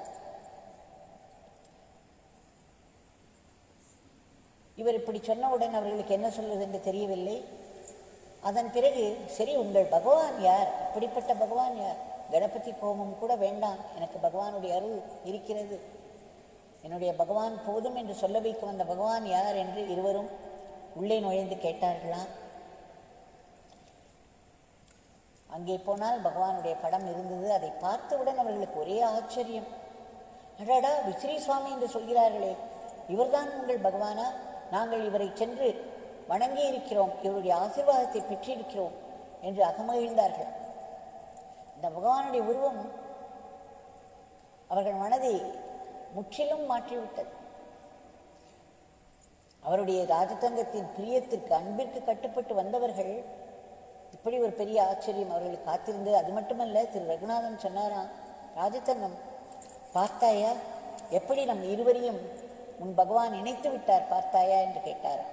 இவர் இப்படி சொன்னவுடன் அவர்களுக்கு என்ன சொல்வது என்று தெரியவில்லை. அதன் பிறகு, சரி, உங்கள் பகவான் யார்? அப்படிப்பட்ட பகவான் யார்? கணபதி ஹோமம் கூட வேண்டாம், எனக்கு பகவானுடைய அருள் இருக்கிறது, என்னுடைய பகவான் போதும் என்று சொல்ல வைக்க வந்த பகவான் யார் என்று இருவரும் உள்ளே நுழைந்து கேட்டார்களாம். அங்கே போனால் பகவானுடைய படம் இருந்தது. அதை பார்த்தவுடன் அவர்களுக்கு ஒரே ஆச்சரியம். அடடா, விஸ்ரீ சுவாமி என்று சொல்கிறார்களே, இவர்தான் உங்கள் பகவானா? நாங்கள் இவரை சென்று வணங்கி இருக்கிறோம், இவருடைய ஆசீர்வாதத்தை பெற்றிருக்கிறோம் என்று அகமகிழ்ந்தார்கள். இந்த பகவானுடைய உருவம் அவர்கள் மனதை முற்றிலும் மாற்றிவிட்டது. அவருடைய ராஜதந்திரத்தின் பிரியத்திற்கு, அன்பிற்கு கட்டுப்பட்டு வந்தவர்கள் இப்படி ஒரு பெரிய ஆச்சரியம் அவர்களுக்கு காத்திருந்தது. அது மட்டுமல்ல, திரு ரகுநாதன் சொன்னாராம், ராஜதங்கம் பார்த்தாயா, எப்படி நம் இருவரையும் உன் பகவான் இணைத்து விட்டார் பார்த்தாயா என்று கேட்டாராம்.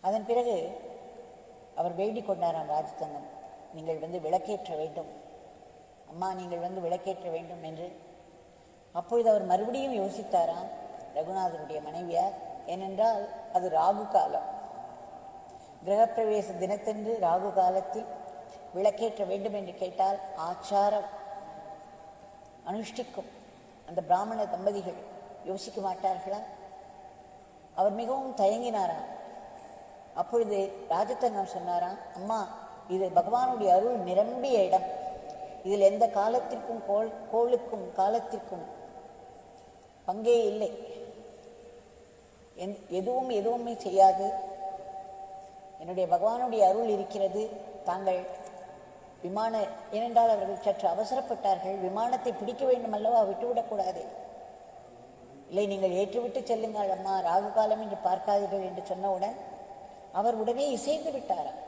அதன் பிறகு அவர் வேண்டிக் கொண்டாராம், ராஜதங்கம் நீங்கள் வந்து விளக்கேற்ற வேண்டும், அம்மா நீங்கள் வந்து விளக்கேற்ற வேண்டும் என்று. அப்பொழுது அவர் மறுபடியும் யோசித்தாராம், ரகுநாதனுடைய மனைவியார். ஏனென்றால் அது ராகு காலம், கிரகப்பிரவேச தினத்தன்று ராகு காலத்தில் விளக்கேற்ற வேண்டும் என்று கேட்டால் ஆச்சாரம் அனுஷ்டிக்கும் அந்த பிராமண தம்பதிகள் யோசிக்க மாட்டார்களா? அவர் மிகவும் தயங்கினாராம். அப்பொழுது ராஜதங்கம் சொன்னாராம், அம்மா இது பகவானுடைய அருள் நிரம்பிய இடம், இதில் எந்த காலத்திற்கும் கோளுக்கும் காலத்திற்கும் பங்கே இல்லை, எதுவுமே செய்யாது, என்னுடைய பகவானுடைய அருள் இருக்கிறது. தாங்கள் ஏனென்றால் அவர்கள் சற்று அவசரப்பட்டார்கள், விமானத்தை பிடிக்க வேண்டும் அல்லவா, விட்டுவிடக்கூடாது. இல்லை, நீங்கள் ஏற்றுவிட்டு செல்லுங்கள் அம்மா, ராகு காலம் என்று பார்க்காதீர்கள் என்று சொன்னவுடன் அவர் உடனே இசைந்து விட்டாராம்.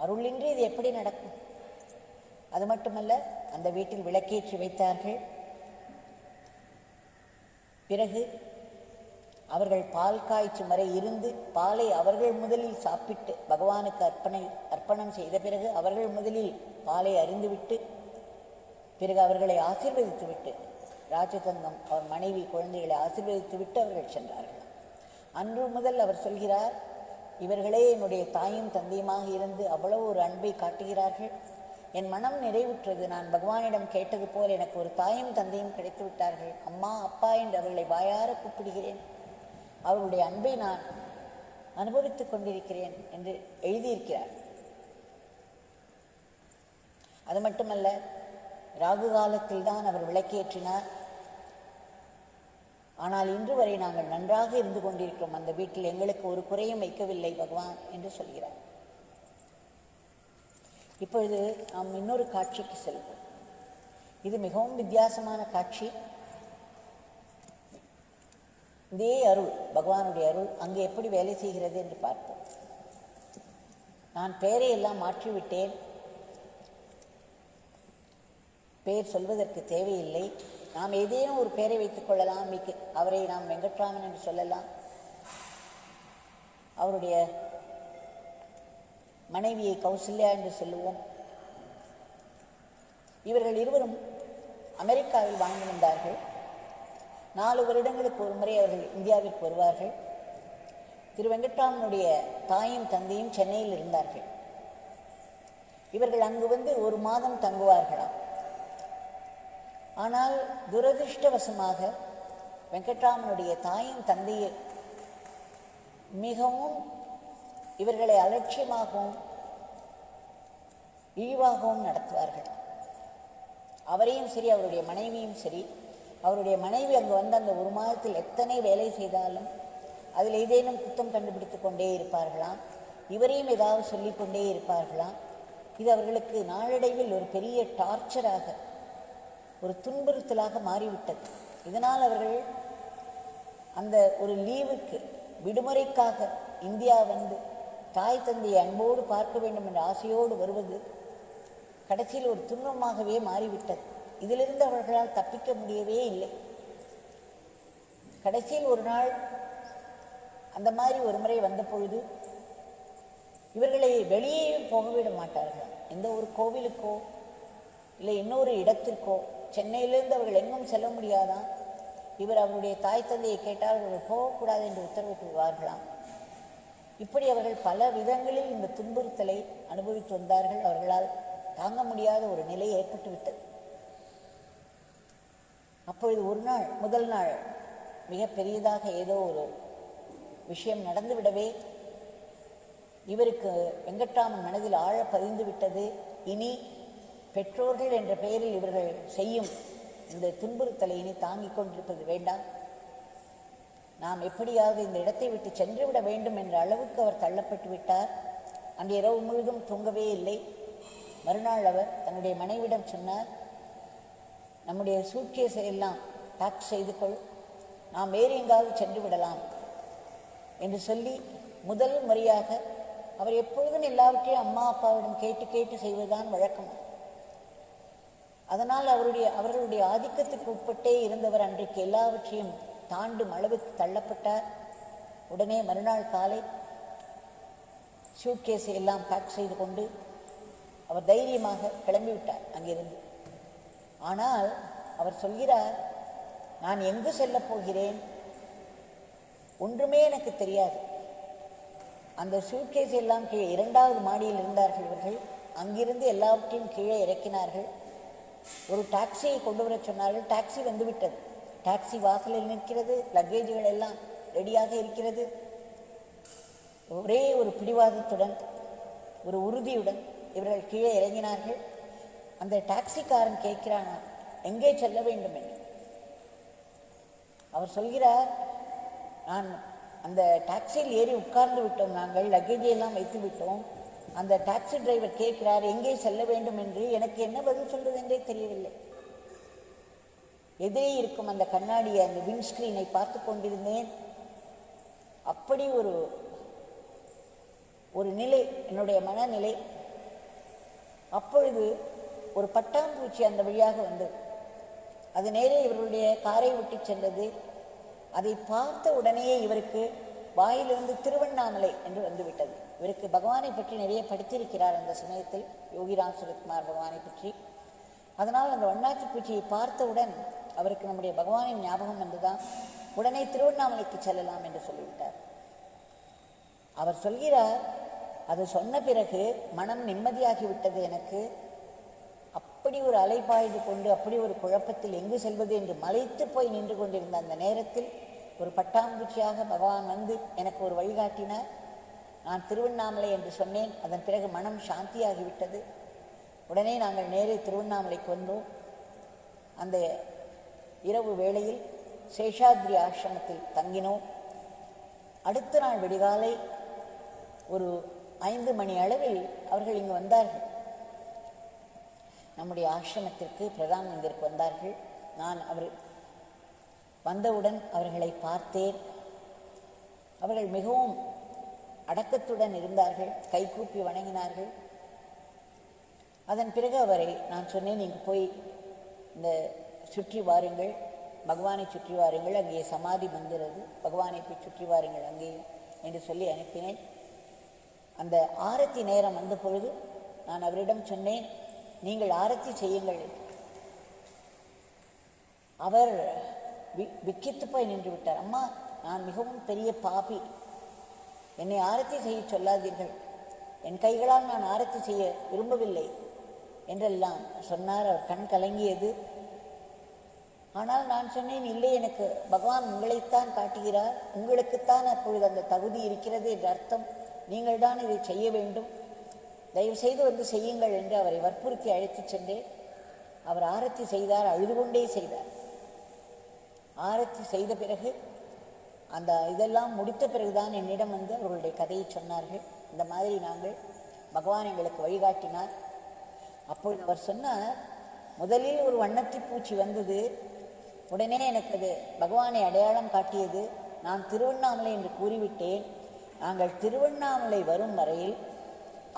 அருளின்றி இது எப்படி நடக்கும்? அது மட்டுமல்ல, அந்த வீட்டில் விளக்கேற்றி வைத்தார்கள். பிறகு அவர்கள் பால் காய்ச்சும் வரை இருந்து, பாலை அவர்கள் முதலில் சாப்பிட்டு பகவானுக்கு அர்ப்பணம் செய்த பிறகு அவர்கள் முதலில் பாலை அருந்துவிட்டு, பிறகு அவர்களை ஆசீர்வதித்து விட்டு, ராஜதங்கம் அவர் மனைவி குழந்தைகளை ஆசீர்வதித்து விட்டு அவர்கள் சென்றார்கள். அன்று முதல் அவர் சொல்கிறார், இவர்களே என்னுடைய தாயும் தந்தையுமாக இருந்து அவ்வளவு ஒரு அன்பை காட்டுகிறார்கள், என் மனம் நிறைவுற்றது. நான் பகவானிடம் கேட்டது போல் எனக்கு ஒரு தாயும் தந்தையும் கிடைத்து விட்டார்கள். அம்மா அப்பா என்று அவர்களை வாயார கூப்பிடுகிறேன், அவருடைய அன்பை நான் அனுபவித்துக் கொண்டிருக்கிறேன் என்று எழுதியிருக்கிறார். அது மட்டுமல்ல, ராகு காலத்தில் தான் அவர் விளக்கேற்றினார். ஆனால் இன்று வரை நாங்கள் நன்றாக இருந்து கொண்டிருக்கிறோம், அந்த வீட்டில் எங்களுக்கு ஒரு குறையும் வைக்கவில்லை பகவான் என்று சொல்கிறார். இப்பொழுது நாம் இன்னொரு காட்சிக்கு செல்வோம். இது மிகவும் வித்தியாசமான காட்சி. இதே அருள், பகவானுடைய அருள் அங்கே எப்படி வேலை செய்கிறது என்று பார்ப்போம். நான் பெயரை எல்லாம் மாற்றிவிட்டேன், பெயர் சொல்வதற்கு தேவையில்லை. நாம் ஏதேனும் ஒரு பெயரை வைத்துக் கொள்ளலாம். அவரை நாம் வெங்கட்ராமன் என்று சொல்லலாம், அவருடைய மனைவியை கௌசல்யா என்று சொல்லுவோம். இவர்கள் இருவரும் அமெரிக்காவில் வாழ்ந்து வந்தார்கள். 4 வருடங்களுக்கு ஒரு முறை அவர்கள் இந்தியாவிற்கு வருவார்கள். திரு வெங்கட்ராமனுடைய தாயும் தந்தையும் சென்னையில் இருந்தார்கள். இவர்கள் அங்கு வந்து 1 மாதம் தங்குவார்களாம். ஆனால் துரதிருஷ்டவசமாக வெங்கட்ராமனுடைய தாயும் தந்தையை மிகவும் இவர்களை அலட்சியமாகவும் இழிவாகவும் நடத்துவார்கள். அவரையும் சரி, அவருடைய மனைவியும் சரி. அவருடைய மனைவி அங்கு வந்து அந்த 1 மாதத்தில் எத்தனை வேலை செய்தாலும் அதில் ஏதேனும் குத்தம் கண்டுபிடித்து கொண்டே இருப்பார்களாம். இவரையும் ஏதாவது சொல்லிக்கொண்டே இருப்பார்களாம். இது அவர்களுக்கு நாளடைவில் ஒரு பெரிய டார்ச்சராக, ஒரு துன்புறுத்தலாக மாறிவிட்டது. இதனால் அவர்கள் அந்த ஒரு லீவுக்கு, விடுமுறைக்காக இந்தியா வந்து தாய் தந்தையை அன்போடு பார்க்க வேண்டும் என்ற ஆசையோடு வருவது கடைசியில் ஒரு துன்பமாகவே மாறிவிட்டது. இதிலிருந்து அவர்களால் தப்பிக்க முடியவே இல்லை. கடைசியில் ஒரு நாள் அந்த மாதிரி ஒரு முறை வந்த பொழுது இவர்களை வெளியே போக விட மாட்டார்கள். எந்த ஒரு கோவிலுக்கோ இல்லை இன்னொரு இடத்திற்கோ சென்னையிலிருந்து அவர்கள் எங்கும் செல்ல முடியாதான். இவர் அவருடைய தாய் தந்தையை கேட்டால் அவர்கள் போகக்கூடாது என்று உத்தரவிட்டுவார்களாம். இப்படி அவர்கள் பல விதங்களில் இந்த துன்புறுத்தலை அனுபவித்து வந்தார்கள். அவர்களால் தாங்க முடியாத ஒரு நிலை ஏற்பட்டுவிட்டது. அப்பொழுது ஒரு நாள், முதல் நாள் மிக பெரியதாக ஏதோ ஒரு விஷயம் நடந்துவிடவே இவருக்கு வெங்கட்ராமன் மனதில் ஆழ பதிந்து விட்டது. இனி பெற்றோர்கள் என்ற பெயரில் இவர்கள் செய்யும் இந்த துன்புறுத்தலை இனி தாங்கிக் கொண்டிருப்பது வேண்டாம், நாம் எப்படியாவது இந்த இடத்தை விட்டு சென்று விட வேண்டும் என்ற அளவுக்கு அவர் தள்ளப்பட்டு விட்டார். அன்று இரவு முழுதும் தூங்கவே இல்லை. மறுநாள் அவர் தன்னுடைய மனைவிடம் சொன்னார், நம்முடைய சூட்கேஸை எல்லாம் பேக் செய்து கொள், நாம் வேறு எங்காவது சென்று விடலாம் என்று சொல்லி முதல் முறையாக அவர் எப்பொழுதும் எல்லாவற்றையும் அம்மா அப்பாவிடம் கேட்டு கேட்டு செய்வதுதான் வழக்கம். அதனால் அவர்களுடைய ஆதிக்கத்துக்கு உட்பட்டே இருந்தவர் அன்றைக்கு எல்லாவற்றையும் தாண்டும் அளவுக்கு தள்ளப்பட்டார். உடனே மறுநாள் காலை சூட்கேஸை எல்லாம் பேக் செய்து கொண்டு அவர் தைரியமாக கிளம்பிவிட்டார் அங்கிருந்து. ஆனால் அவர் சொல்கிறார், நான் எங்கு செல்லப் போகிறேன் ஒன்றுமே எனக்கு தெரியாது. அந்த சூட்கேஸ் எல்லாம் கீழே 2வது மாடியில் இருந்தார்கள் இவர்கள். அங்கிருந்து எல்லாவற்றையும் கீழே இறக்கினார்கள். ஒரு டாக்ஸியை கொண்டு வர சொன்னார்கள். டாக்ஸி வந்துவிட்டது. டாக்ஸி வாசலில் நிற்கிறது. லக்கேஜுகள் எல்லாம் ரெடியாக இருக்கிறது. ஒரே ஒரு பிடிவாதத்துடன், ஒரு உறுதியுடன் இவர்கள் கீழே இறங்கினார்கள். அந்த டாக்ஸிக்காரன் கேட்கிறானா எங்கே செல்ல வேண்டும் என்று. அவர் சொல்கிறார், நான் அந்த டாக்ஸியில் ஏறி உட்கார்ந்து விட்டோம், நாங்கள் லக்கேஜை எல்லாம் வைத்து விட்டோம். அந்த டாக்ஸி டிரைவர் கேட்கிறார் எங்கே செல்ல வேண்டும் என்று. எனக்கு என்ன பதில் சொல்வது என்றே தெரியவில்லை. எதிரே இருக்கும் அந்த கண்ணாடியை, அந்த விண்ட்ஸ்கிரீனை பார்த்து கொண்டிருந்தேன். அப்படி ஒரு நிலை, என்னுடைய மனநிலை. அப்பொழுது ஒரு பட்டாம்பூச்சி அந்த வழியாக வந்தது. அது நேரே இவருடைய காரை விட்டு சென்றது. அதை பார்த்த உடனேயே இவருக்கு வாயிலிருந்து திருவண்ணாமலை என்று வந்துவிட்டது. இவருக்கு பகவானை பற்றி நிறைய படித்திருக்கிறார் அந்த சமயத்தில், யோகிராம் சுரத்குமார் பகவானை பற்றி. அதனால் அந்த வண்ணாச்சி பூச்சியை பார்த்தவுடன் அவருக்கு நம்முடைய பகவானின் ஞாபகம் வந்துதான். உடனே திருவண்ணாமலைக்கு செல்லலாம் என்று சொல்லிவிட்டார். அவர் சொல்கிறார், அது சொன்ன பிறகு மனம் நிம்மதியாகிவிட்டது எனக்கு. அப்படி ஒரு அலைபாய்ந்து கொண்டு, அப்படி ஒரு குழப்பத்தில் எங்கு செல்வது என்று மலைத்து போய் நின்று கொண்டிருந்த அந்த நேரத்தில் ஒரு பட்டாம்பூச்சியாக பகவான் வந்து எனக்கு ஒரு வழிகாட்டினார். நான் திருவண்ணாமலை என்று சொன்னேன். அதன் பிறகு மனம் சாந்தியாகிவிட்டது. உடனே நாங்கள் நேரே திருவண்ணாமலைக்கு வந்தோம். அந்த இரவு வேளையில் சேஷாத்ரி ஆசிரமத்தில் தங்கினோம். அடுத்த நாள் விடிகாலை ஒரு 5 மணி அளவில் அவர்கள் இங்கு வந்தார்கள். நம்முடைய ஆசிரமத்திற்கு பிரதானந்திற்கு வந்தார்கள். நான் அவர் வந்தவுடன் அவர்களை பார்த்தேன். அவர்கள் மிகவும் அடக்கத்துடன் இருந்தார்கள். கைகூப்பி வணங்கினார்கள். அதன் பிறகு அவரை நான் சொன்னேன், நீங்கள் போய் இந்த சுற்றி வாருங்கள், பகவானை சுற்றி வாருங்கள், அங்கே சமாதி மந்திரது, பகவானை போய் சுற்றி வாருங்கள் அங்கே என்று சொல்லி அனுப்பினேன். அந்த ஆரத்தி நேரம் வந்த பொழுது நான் அவரிடம் சொன்னேன், நீங்கள் ஆரத்தி செய்யுங்கள். அவர் விக்கித்து போய் நின்று விட்டார். அம்மா, நான் மிகவும் பெரிய பாபி, என்னை ஆரத்தி செய்ய சொல்லாதீர்கள், என் கைகளால் நான் ஆரத்தி செய்ய விரும்பவில்லை என்றெல்லாம் சொன்னார். அவர் கண் கலங்கியது. ஆனால் நான் சொன்னேன், இல்லை, எனக்கு பகவான் உங்களைத்தான் காட்டுகிறார், உங்களுக்குத்தான் அப்பொழுது அந்த தகுதி இருக்கிறது என்ற அர்த்தம், நீங்கள் தான் இதை செய்ய வேண்டும், தயவு செய்து வந்து செய்யுங்கள் என்று அவரை வற்புறுத்தி அழைத்து சென்றேன். அவர் ஆரத்தி செய்தார். அழுது கொண்டே செய்தார். ஆரத்தி செய்த பிறகு அந்த இதெல்லாம் முடித்த பிறகுதான் என்னிடம் வந்து அவர்களுடைய கதையை சொன்னார்கள். இந்த மாதிரி நாங்கள் பகவான் எங்களுக்கு வழிகாட்டினார். அப்பொழுது அவர் சொன்னார், முதலில் ஒரு வண்ணத்தி பூச்சி வந்தது, உடனே எனக்கு அது பகவானை அடையாளம் காட்டியது. நான் திருவண்ணாமலை என்று கூறிவிட்டேன். நாங்கள் திருவண்ணாமலை வரும் வரையில்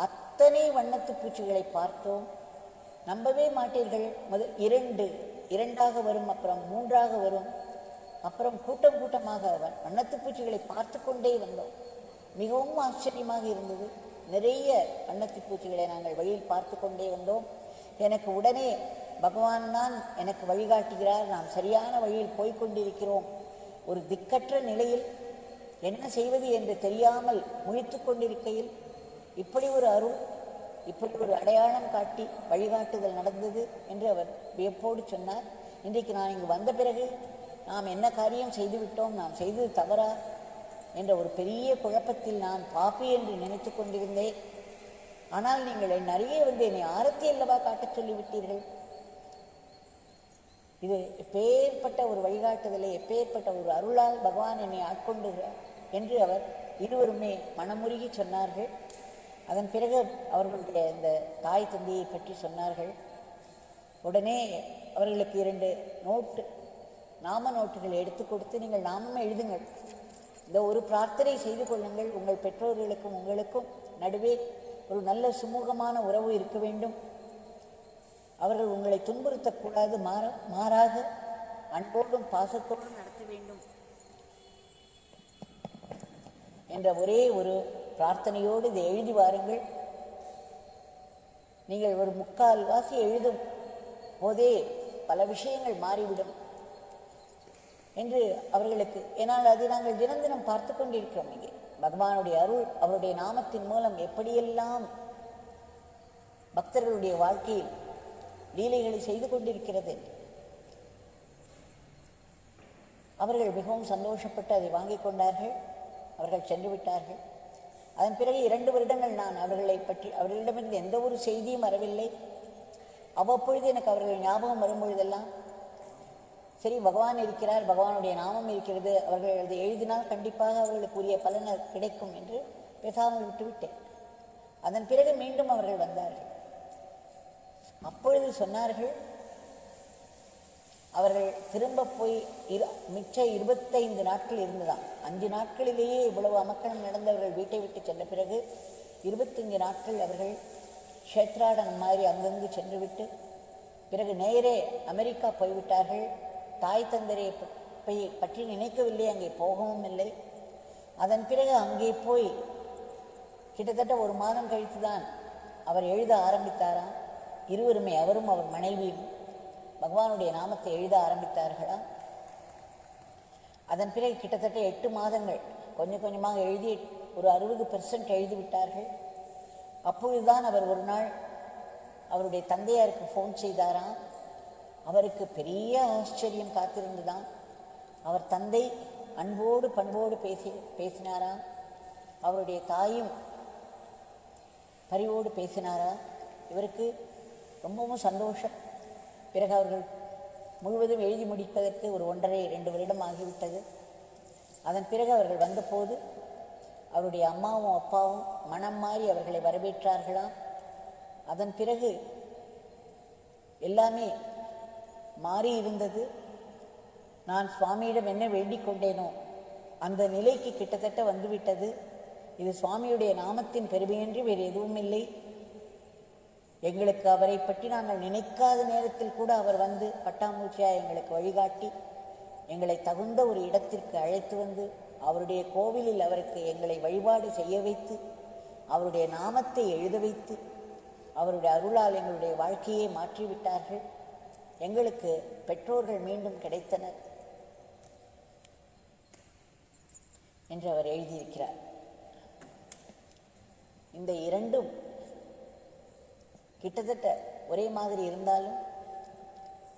அத்தனை வண்ணத்து பூச்சிகளை பார்த்தோம். நம்பவே மாட்டீர்கள். இரண்டாக வரும், அப்புறம் 3ஆக வரும், அப்புறம் கூட்டம் கூட்டமாக வண்ணத்து பூச்சிகளை பார்த்து கொண்டே வந்தோம். மிகவும் ஆச்சரியமாக இருந்தது. நிறைய வண்ணத்தி பூச்சிகளை நாங்கள் வழியில் பார்த்து கொண்டே வந்தோம். எனக்கு உடனே பகவான் தான் எனக்கு வழிகாட்டுகிறார், நாம் சரியான வழியில் போய்கொண்டிருக்கிறோம். ஒரு திக்கற்ற நிலையில் என்ன செய்வது என்று தெரியாமல் முழித்து கொண்டிருக்கையில் இப்படி ஒரு அருள், இப்படி ஒரு அடையாளம் காட்டி வழிகாட்டுதல் நடந்தது என்று அவர் வியப்போடு சொன்னார். இன்றைக்கு நான் இங்கு வந்த பிறகு நாம் என்ன காரியம் செய்துவிட்டோம், நாம் செய்தது தவறா என்ற ஒரு பெரிய குழப்பத்தில் நான் பாப்பி என்று நினைத்து கொண்டிருந்தேன். ஆனால் நீங்கள் என் அருகே வந்து என்னை ஆரத்தி அல்லவா காட்டச் சொல்லிவிட்டீர்கள். இது எப்பேற்பட்ட ஒரு வழிகாட்டுதலை, எப்பேற்பட்ட ஒரு அருளால் பகவான் என்னை ஆட்கொண்டுகிறார் என்று அவர் இருவருமே மனமுருகி சொன்னார்கள். அதன் பிறகு அவர்களுடைய இந்த தாய் தந்தையை பற்றி சொன்னார்கள். உடனே அவர்களுக்கு 2 நாம நோட்டுகள் எடுத்து கொடுத்து, நீங்கள் நாமம் எழுதுங்கள், இந்த ஒரு பிரார்த்தனை செய்து கொள்ளுங்கள், உங்கள் பெற்றோர்களுக்கும் உங்களுக்கும் நடுவே ஒரு நல்ல சுமூகமான உறவு இருக்க வேண்டும், அவர்கள் உங்களை துன்புறுத்தக்கூடாது, மாறாக அன்போடும் பாசத்தோடும் நடத்த வேண்டும் என்ற ஒரே ஒரு பிரார்த்தனையோடு இதை எழுதி வாருங்கள். நீங்கள் ஒரு 3/4 வாசி எழுதும் போதே பல விஷயங்கள் மாறிவிடும் என்று அவர்களுக்கு, ஏனால் அதை நாங்கள் தினம் தினம் பார்த்து கொண்டிருக்கிறோம். இங்கே பகவானுடைய அருள், அவருடைய நாமத்தின் மூலம் எப்படியெல்லாம் பக்தர்களுடைய வாழ்க்கையில் லீலைகளை செய்து கொண்டிருக்கிறது. அவர்கள் மிகவும் சந்தோஷப்பட்டு அதை வாங்கி கொண்டார்கள். அவர்கள் சென்று விட்டார்கள். அதன் பிறகு 2 வருடங்கள் நான் அவர்களை பற்றி, அவர்களிடமிருந்து எந்த ஒரு செய்தியும் வரவில்லை. அவ்வப்பொழுது எனக்கு அவர்கள் ஞாபகம் வரும்பொழுதெல்லாம், சரி பகவான் இருக்கிறார், பகவானுடைய நாமம் இருக்கிறது, அவர்கள் அதை எழுதினால் கண்டிப்பாக அவர்களுக்குரிய பலன் கிடைக்கும் என்று பேசாமல் விட்டுவிட்டேன். அதன் பிறகு மீண்டும் அவர்கள் வந்தார்கள். அப்பொழுது சொன்னார்கள், அவர்கள் திரும்ப போய் மிச்ச 25 நாட்கள் இருந்ததாம். 5 நாட்களிலேயே இவ்வளவு அமக்கலம் நடந்தவர்கள் வீட்டை விட்டு சென்ற பிறகு 25 நாட்கள் அவர்கள் க்ஷேத்ராடனம் மாதிரி அங்கங்கு சென்று விட்டு பிறகு நேரே அமெரிக்கா போய்விட்டார்கள். தாய் தந்தரை பற்றி நினைக்கவில்லை, அங்கே போகவும் இல்லை. அதன் பிறகு அங்கே போய் கிட்டத்தட்ட 1 மாதம் கழித்து தான் அவர் எழுத ஆரம்பித்தாராம். இருவருமே, அவரும் அவர் மனைவியும் பகவானுடைய நாமத்தை எழுத ஆரம்பித்தார்களா. அதன் பிறகு கிட்டத்தட்ட 8 மாதங்கள் கொஞ்சம் கொஞ்சமாக எழுதி ஒரு 60% எழுதிவிட்டார்கள். அப்பொழுதுதான் அவர் ஒரு நாள் அவருடைய தந்தையாருக்கு ஃபோன் செய்தாராம். அவருக்கு பெரிய ஆச்சரியம் காத்திருந்துதான். அவர் தந்தை அன்போடு பண்போடு பேசினாராம். அவருடைய தாயும் பரிவோடு பேசினாரா. இவருக்கு ரொம்பவும் சந்தோஷம். பிறகு அவர்கள் முழுவதும் எழுதி முடிப்பதற்கு ஒரு 1.5-2 வருடம் ஆகிவிட்டது. அதன் பிறகு அவர்கள் வந்தபோது அவருடைய அம்மாவும் அப்பாவும் மனம் மாறி அவர்களை வரவேற்றார்களாம். அதன் பிறகு எல்லாமே மாறி இருந்தது. நான் சுவாமியிடம் என்ன வேண்டிக் கொண்டேனோ அந்த நிலைக்கு கிட்டத்தட்ட வந்துவிட்டது. இது சுவாமியுடைய நாமத்தின் பெருமையின்றி வேறு எதுவும் இல்லை. எங்களுக்கு அவரை பற்றி நாங்கள் நினைக்காத நேரத்தில் கூட அவர் வந்து பட்டாம்பூச்சியாக எங்களுக்கு வழிகாட்டி எங்களை தகுந்த ஒரு இடத்திற்கு அழைத்து வந்து அவருடைய கோவிலில் அவருக்கு எங்களை வழிபாடு செய்ய வைத்து அவருடைய நாமத்தை எழுத வைத்து அவருடைய அருளால் எங்களுடைய வாழ்க்கையை மாற்றிவிட்டார்கள். எங்களுக்கு பெற்றோர்கள் மீண்டும் கிடைத்தனர் என்று அவர் எழுதியிருக்கிறார். இந்த 2ம் கிட்டத்தட்ட ஒரே மாதிரி இருந்தாலும்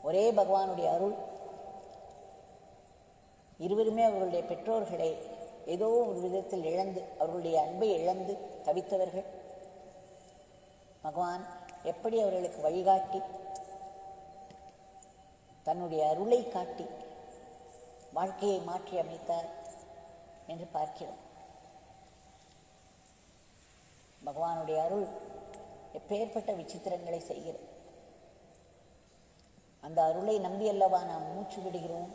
ஒரே பகவானுடைய அருள். இருவருமே அவர்களுடைய பெற்றோர்களை ஏதோ ஒரு விதத்தில் இழந்து, அவர்களுடைய அன்பை இழந்து தவித்தவர்கள். பகவான் எப்படி அவர்களுக்கு வழிகாட்டி தன்னுடைய அருளை காட்டி வாழ்க்கையை மாற்றி அமைத்தார் என்று பார்க்கிறோம். பகவானுடைய அருள் எப்பேற்பட்ட விசித்திரங்களை செய்கிறது. அந்த அருளை நம்பி அல்லவா நாம் மூச்சு விடுகிறோம்.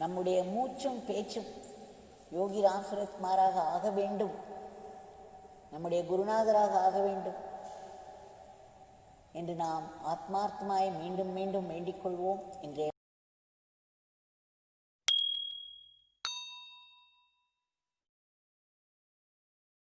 நம்முடைய மூச்சும் பேச்சும் யோகி ராம் சுரத்குமாராக ஆக வேண்டும், நம்முடைய குருநாதராக ஆக வேண்டும் என்று நாம் ஆத்மார்த்தமாய் மீண்டும் மீண்டும் வேண்டிக் கொள்வோம். இன்றைய